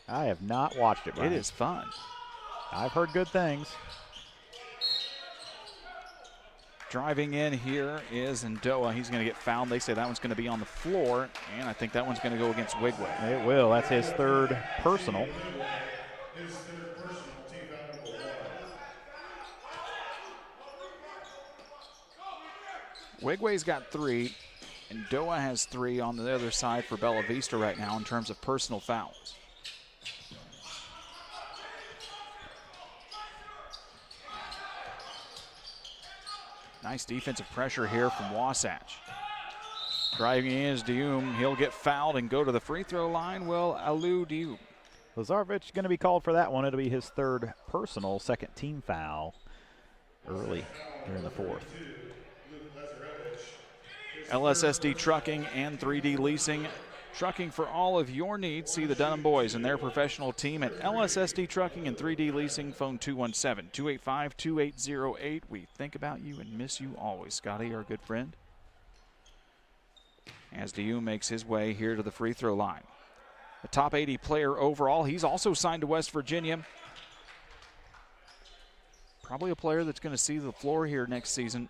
I have not watched it, Brian. It is fun. I've heard good things. Driving in here is Ndoa. He's going to get fouled. They say that one's going to be on the floor, and I think that one's going to go against Wigway. It will. That's his third personal. Wigway's got 3, and Ndoa has 3 on the other side for Bella Vista right now in terms of personal fouls. Nice defensive pressure here from Wasatch. Driving in is Dioum. He'll get fouled and go to the free throw line. Will Alou Dioum. Lazarevich going to be called for that one. It'll be his third personal, second team foul early here in the fourth. LSSD Trucking and 3D Leasing. Trucking for all of your needs. See the Dunham boys and their professional team at LSSD Trucking and 3D Leasing. Phone 217-285-2808. We think about you and miss you always. Scotty, our good friend. As Dioum makes his way here to the free throw line. A top 80 player overall. He's also signed to West Virginia. Probably a player that's going to see the floor here next season.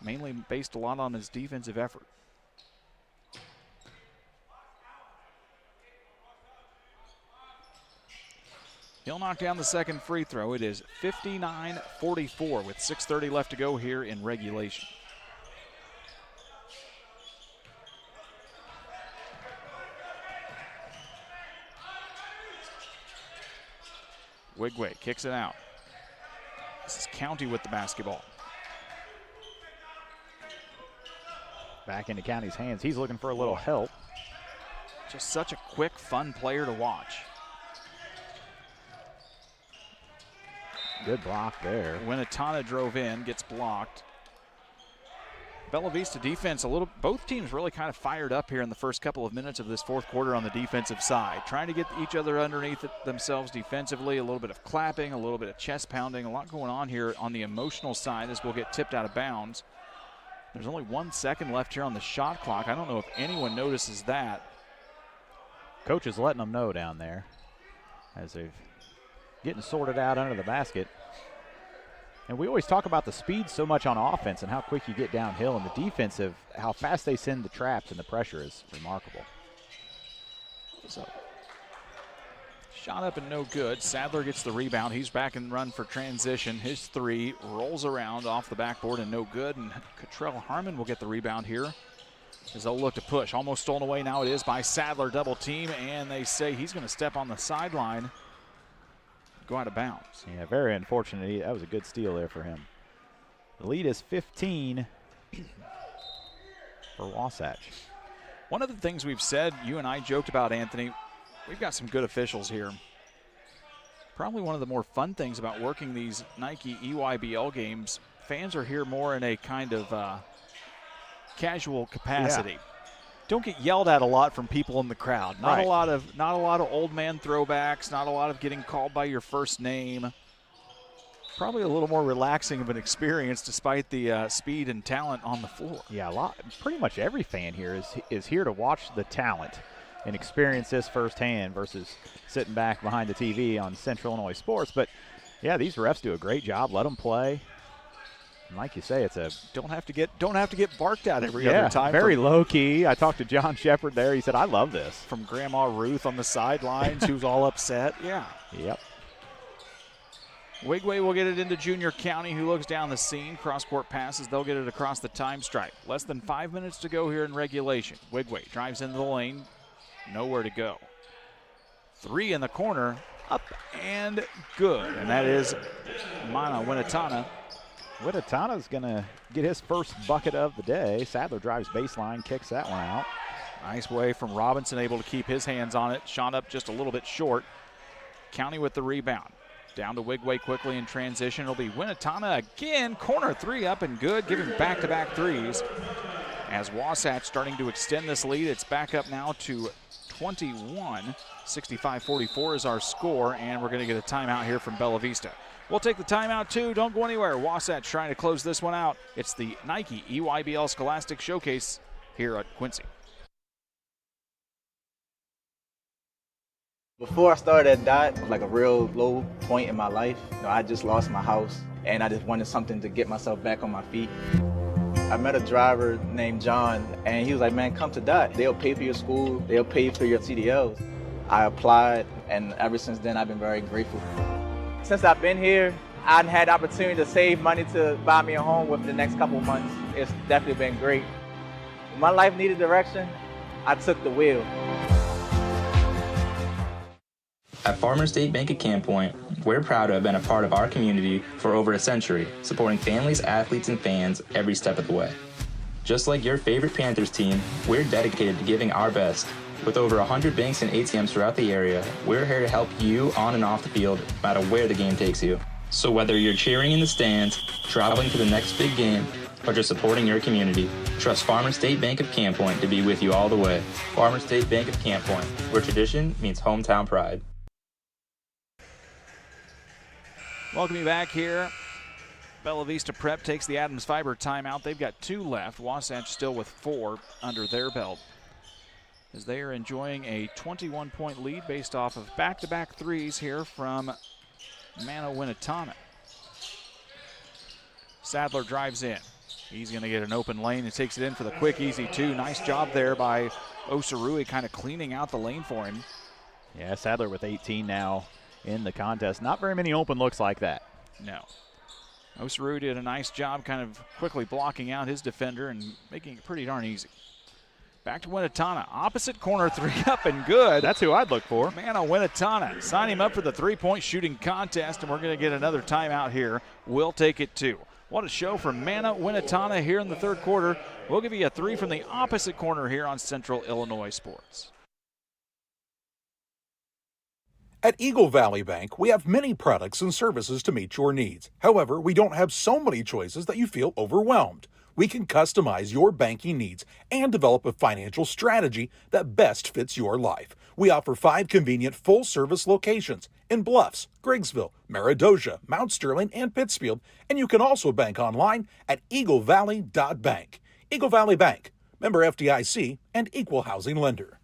Mainly based a lot on his defensive effort. He'll knock down the second free throw. It is 59-44 with 6:30 left to go here in regulation. Wigway kicks it out. This is County with the basketball. Back into County's hands. He's looking for a little help. Just such a quick, fun player to watch. Good block there. Winnetana drove in, gets blocked. Bella Vista defense, both teams really kind of fired up here in the first couple of minutes of this fourth quarter on the defensive side. Trying to get each other underneath themselves defensively, a little bit of clapping, a little bit of chest pounding, a lot going on here on the emotional side as we'll get tipped out of bounds. There's only 1 second left here on the shot clock. I don't know if anyone notices that. Coach is letting them know down there as they're getting sorted out under the basket. And we always talk about the speed so much on offense and how quick you get downhill, and the defensive, how fast they send the traps and the pressure is remarkable. So, shot up and no good. Sadler gets the rebound. He's back and run for transition. His 3 rolls around off the backboard and no good. And Cottrell Harmon will get the rebound here as they'll look to push. Almost stolen away now it is by Sadler, double team, and they say he's going to step on the sideline, go out of bounds. Yeah, very unfortunate. That was a good steal there for him. The lead is 15 for Wasatch. One of the things we've said, you and I joked about, Anthony, we've got some good officials here. Probably one of the more fun things about working these Nike EYBL games, fans are here more in a kind of casual capacity. Yeah. Don't get yelled at a lot from people in the crowd. Not Right. a lot of old man throwbacks, not a lot of getting called by your first name. Probably a little more relaxing of an experience despite the speed and talent on the floor. Yeah, pretty much every fan here is here to watch the talent and experience this firsthand versus sitting back behind the TV on Central Illinois Sports. But yeah, these refs do a great job. Let them play. And like you say, it's a don't have to get barked at every other time. Very low key. I talked to John Shepard there. He said, "I love this." From Grandma Ruth on the sidelines, who's all upset. Yeah. Yep. Wigway will get it into Junior County, who looks down the seam. Cross-court passes. They'll get it across the time stripe. Less than 5 minutes to go here in regulation. Wigway drives into the lane. Nowhere to go. 3 in the corner. Up and good. And that is Mana Winnetana. Winnetana's going to get his first bucket of the day. Sadler drives baseline, kicks that one out. Nice way from Robinson, able to keep his hands on it. Shot up just a little bit short. County with the rebound. Down to Wigway quickly in transition. It'll be Winnetana again. Corner three up and good, giving back-to-back threes. As Wasatch starting to extend this lead, it's back up now to 21. 65-44 is our score, and we're going to get a timeout here from Bella Vista. We'll take the timeout too. Don't go anywhere. Wasatch trying to close this one out. It's the Nike EYBL Scholastic Showcase here at Quincy. Before I started at Dot, it was like a real low point in my life. I just lost my house, and I just wanted something to get myself back on my feet. I met a driver named John, and he was like, man, come to Dot. They'll pay for your school. They'll pay for your CDLs. I applied, and ever since then, I've been very grateful. Since I've been here, I've had the opportunity to save money to buy me a home within the next couple of months. It's definitely been great. When my life needed direction, I took the wheel. At Farmer State Bank of Camp Point, we're proud to have been a part of our community for over a century, supporting families, athletes, and fans every step of the way. Just like your favorite Panthers team, we're dedicated to giving our best. With over 100 banks and ATMs throughout the area, we're here to help you on and off the field, no matter where the game takes you. So whether you're cheering in the stands, traveling to the next big game, or just supporting your community, trust Farmer State Bank of Camp Point to be with you all the way. Farmer State Bank of Camp Point, where tradition meets hometown pride. Welcome you back here. Bella Vista Prep takes the Adams Fiber timeout. They've got 2 left. Wasatch still with 4 under their belt, as they are enjoying a 21-point lead based off of back-to-back threes here from Mano Winnetana. Sadler drives in. He's going to get an open lane and takes it in for the quick, easy 2. Nice job there by Osarui, kind of cleaning out the lane for him. Yeah, Sadler with 18 now in the contest. Not very many open looks like that. No. Osarui did a nice job kind of quickly blocking out his defender and making it pretty darn easy. Back to Winnetana. Opposite corner 3 up and good. That's who I'd look for. Mano Winnetana. Sign him up for the 3-point shooting contest, and we're going to get another timeout here. We'll take it too. What a show from Mano Winnetana here in the third quarter. We'll give you a 3 from the opposite corner here on Central Illinois Sports. At Eagle Valley Bank, we have many products and services to meet your needs. However, we don't have so many choices that you feel overwhelmed. We can customize your banking needs and develop a financial strategy that best fits your life. We offer 5 convenient full-service locations in Bluffs, Griggsville, Maridosia, Mount Sterling, and Pittsfield, and you can also bank online at eaglevalley.bank. Eagle Valley Bank, member FDIC, and equal housing lender.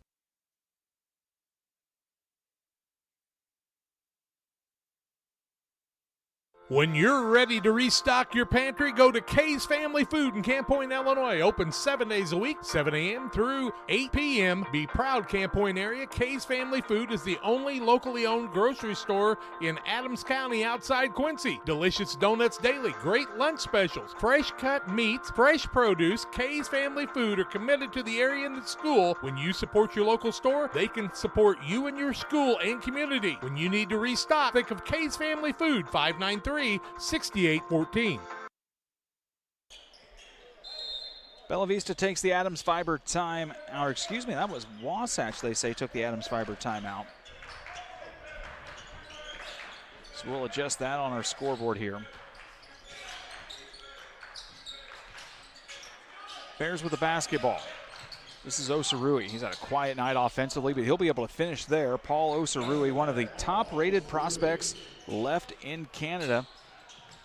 When you're ready to restock your pantry, go to Kay's Family Food in Camp Point, Illinois. Open 7 days a week, 7 a.m. through 8 p.m. Be proud, Camp Point area. Kay's Family Food is the only locally owned grocery store in Adams County outside Quincy. Delicious donuts daily, great lunch specials, fresh cut meats, fresh produce. Kay's Family Food are committed to the area and the school. When you support your local store, they can support you and your school and community. When you need to restock, think of Kay's Family Food, 593-6814. Bella Vista takes the Adams Fiber time, or excuse me, that was Wasatch, they say, took the Adams Fiber timeout. So we'll adjust that on our scoreboard here. Bears with the basketball. This is Osarui. He's had a quiet night offensively, but he'll be able to finish there. Paul Osarui, one of the top-rated prospects left in Canada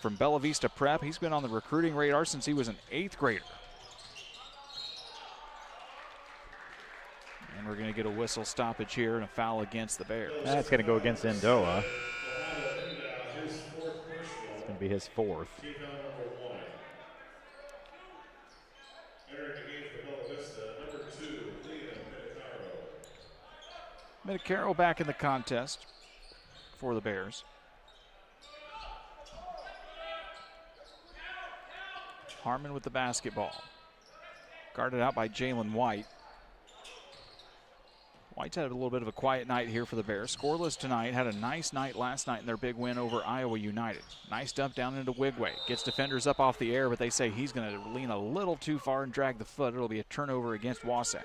from Bella Vista Prep. He's been on the recruiting radar since he was an 8th grader. And we're going to get a whistle stoppage here and a foul against the Bears. That's going to go against Ndoa. It's going to be his 4th. Medicaro back in the contest for the Bears. Harmon with the basketball. Guarded out by Jalen White. White's had a little bit of a quiet night here for the Bears. Scoreless tonight, had a nice night last night in their big win over Iowa United. Nice dump down into Wigway. Gets defenders up off the air, but they say he's going to lean a little too far and drag the foot. It'll be a turnover against Wasatch.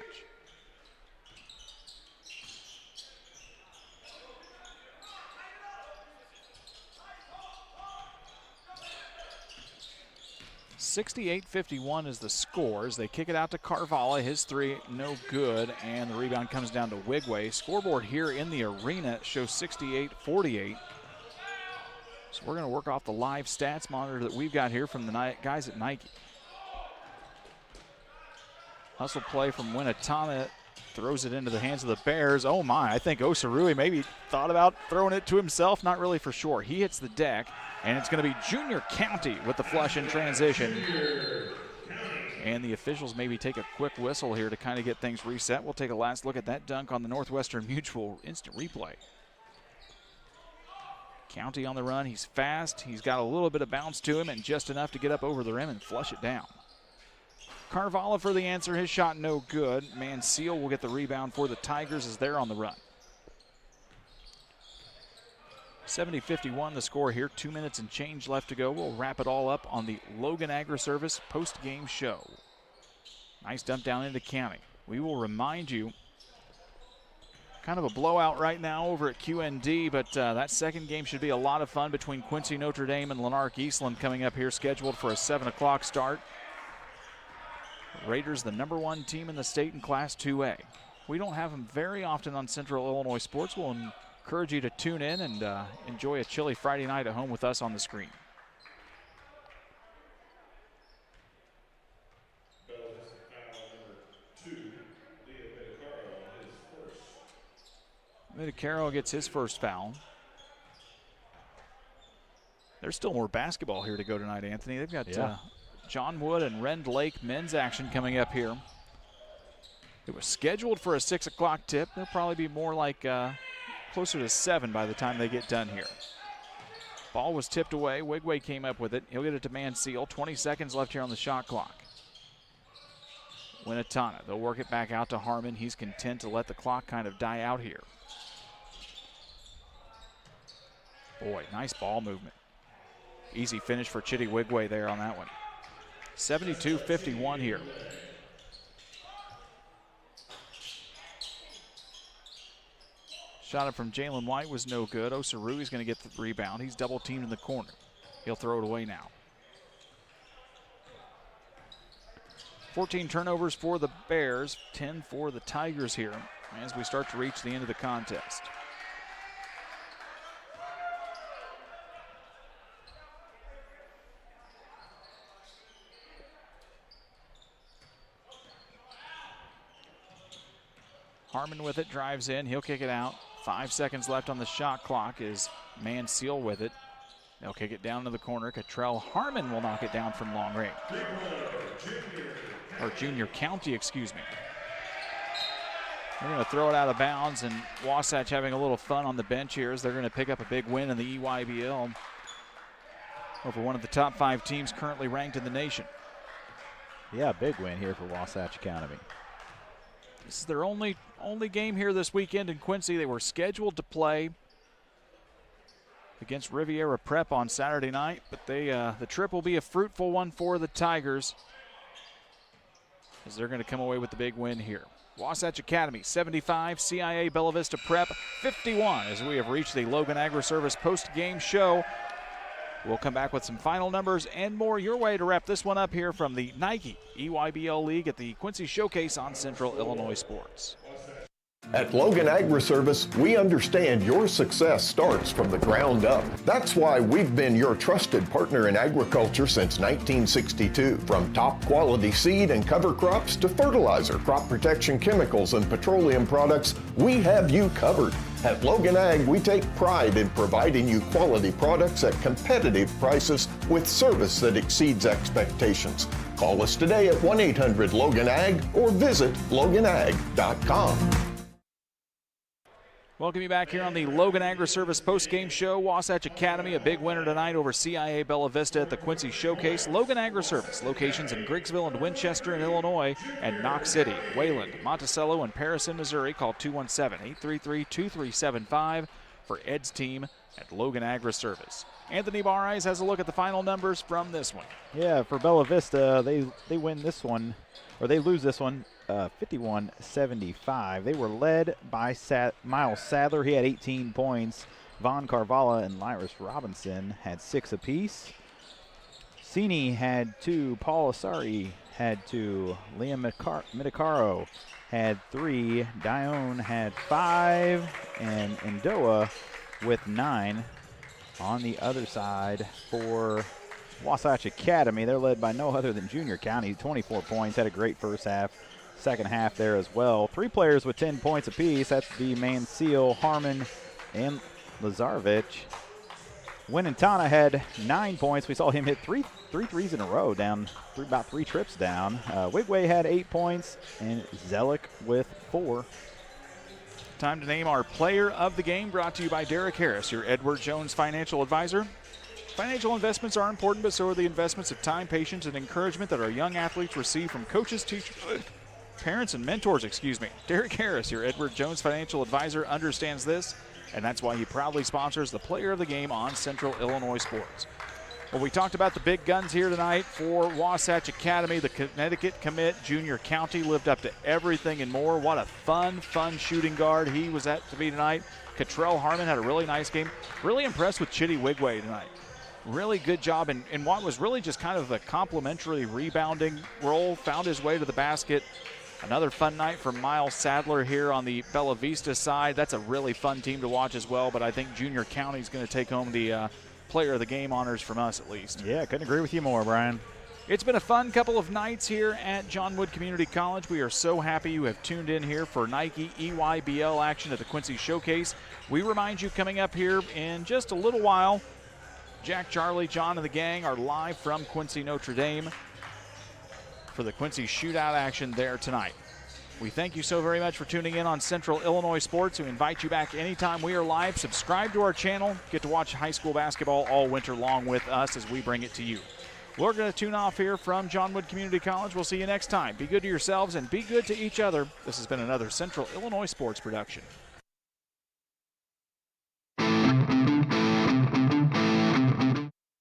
68-51 is the score as they kick it out to Carvalho. His three, no good, and the rebound comes down to Wigway. Scoreboard here in the arena shows 68-48. So we're going to work off the live stats monitor that we've got here from the guys at Nike. Hustle play from Winatana, throws it into the hands of the Bears. Oh my, I think Osarui maybe thought about throwing it to himself, not really for sure. He hits the deck, and it's going to be Junior County with the flush in transition. And the officials maybe take a quick whistle here to kind of get things reset. We'll take a last look at that dunk on the Northwestern Mutual instant replay. County on the run, he's fast, he's got a little bit of bounce to him and just enough to get up over the rim and flush it down. Carvalho for the answer, his shot no good. Mansell will get the rebound for the Tigers as they're on the run. 70-51 the score here, 2 minutes and change left to go. We'll wrap it all up on the Logan Agri-Service post-game show. Nice dump down into County. We will remind you, kind of a blowout right now over at QND, but that second game should be a lot of fun between Quincy Notre Dame and Lanark Eastland coming up here, scheduled for a 7 o'clock start. Raiders, the #1 team in the state in Class 2A. We don't have them very often on Central Illinois Sports. We'll encourage you to tune in and enjoy a chilly Friday night at home with us on the screen. Medicaro gets his first foul. There's still more basketball here to go tonight, Anthony. They've got John Wood and Rend Lake men's action coming up here. It was scheduled for a 6 o'clock tip. There'll probably be more like closer to 7 by the time they get done here. Ball was tipped away. Wigway came up with it. He'll get it to Mansell. 20 seconds left here on the shot clock. Winatana, they'll work it back out to Harmon. He's content to let the clock kind of die out here. Boy, nice ball movement. Easy finish for Chitty Wigway there on that one. 72-51 here. Shot up from Jalen White was no good. Osarui's going to get the rebound. He's double teamed in the corner. He'll throw it away now. 14 turnovers for the Bears, 10 for the Tigers here as we start to reach the end of the contest. Harmon with it, drives in, he'll kick it out. 5 seconds left on the shot clock is Mansell with it. They'll kick it down to the corner. Cottrell Harmon will knock it down from long range. Or Junior County, excuse me. They're going to throw it out of bounds, and Wasatch having a little fun on the bench here as they're going to pick up a big win in the EYBL over one of the top 5 teams currently ranked in the nation. Yeah, big win here for Wasatch Academy. This is their only game here this weekend in Quincy. They were scheduled to play against Riviera Prep on Saturday night, but the trip will be a fruitful one for the Tigers as they're going to come away with the big win here. Wasatch Academy 75, CIA Bella Vista Prep 51 as we have reached the Logan Agri-Service post-game show. We'll come back with some final numbers and more your way to wrap this one up here from the Nike EYBL League at the Quincy Showcase on Central Illinois Sports. At Logan Agri-Service, we understand your success starts from the ground up. That's why we've been your trusted partner in agriculture since 1962. From top quality seed and cover crops to fertilizer, crop protection chemicals, and petroleum products, we have you covered. At Logan Ag, we take pride in providing you quality products at competitive prices with service that exceeds expectations. Call us today at 1-800-LOGAN-AG or visit loganag.com. Welcome you back here on the Logan Agri-Service post-game show. Wasatch Academy, a big winner tonight over CIA Bella Vista at the Quincy Showcase. Logan Agri-Service, locations in Griggsville and Winchester in Illinois, and Knox City, Wayland, Monticello, and Paris in Missouri. Call 217-833-2375 for Ed's team at Logan Agri-Service. Anthony Barres has a look at the final numbers from this one. Yeah, for Bella Vista, they win this one, or they lose this one, 51-75. They were led by Miles Sadler. He had 18 points. Vaughn Carvalho and Lyris Robinson had 6 apiece. Orsini had 2. Paul Asari had 2. Liam Midicaro had 3. Dione had 5. And Ndoa with 9. On the other side for Wasatch Academy, they're led by no other than Junior County, 24 points. Had a great first half, second half there as well. 3 players with 10 points apiece. That's the Mansell, Harmon, and Lazarevich. Winantana had 9 points. We saw him hit three threes in a row down, about 3 trips down. Wigway had 8 points, and Zelik with 4. Time to name our player of the game, brought to you by Derek Harris, your Edward Jones financial advisor. Financial investments are important, but so are the investments of time, patience, and encouragement that our young athletes receive from coaches, teachers, parents, and mentors, Derek Harris, your Edward Jones financial advisor, understands this, and that's why he proudly sponsors the player of the game on Central Illinois Sports. Well, we talked about the big guns here tonight for Wasatch Academy. The Connecticut commit, Junior County, lived up to everything and more. What a fun shooting guard he was at to be tonight. Cottrell Harmon had a really nice game. Really impressed with Chitty Wigway tonight. Really good job in what was really just kind of a complimentary rebounding role. Found his way to the basket. Another fun night for Miles Sadler here on the Bella Vista side. That's a really fun team to watch as well, but I think Junior County is going to take home the player of the game honors from us at least. Yeah, couldn't agree with you more, Brian. It's been a fun couple of nights here at John Wood Community College. We are so happy you have tuned in here for Nike EYBL action at the Quincy Showcase. We remind you, coming up here in just a little while, Jack, Charlie, John, and the gang are live from Quincy, Notre Dame for the Quincy shootout action there tonight. We thank you so very much for tuning in on Central Illinois Sports. We invite you back anytime we are live. Subscribe to our channel. Get to watch high school basketball all winter long with us as we bring it to you. We're going to tune off here from John Wood Community College. We'll see you next time. Be good to yourselves and be good to each other. This has been another Central Illinois Sports production.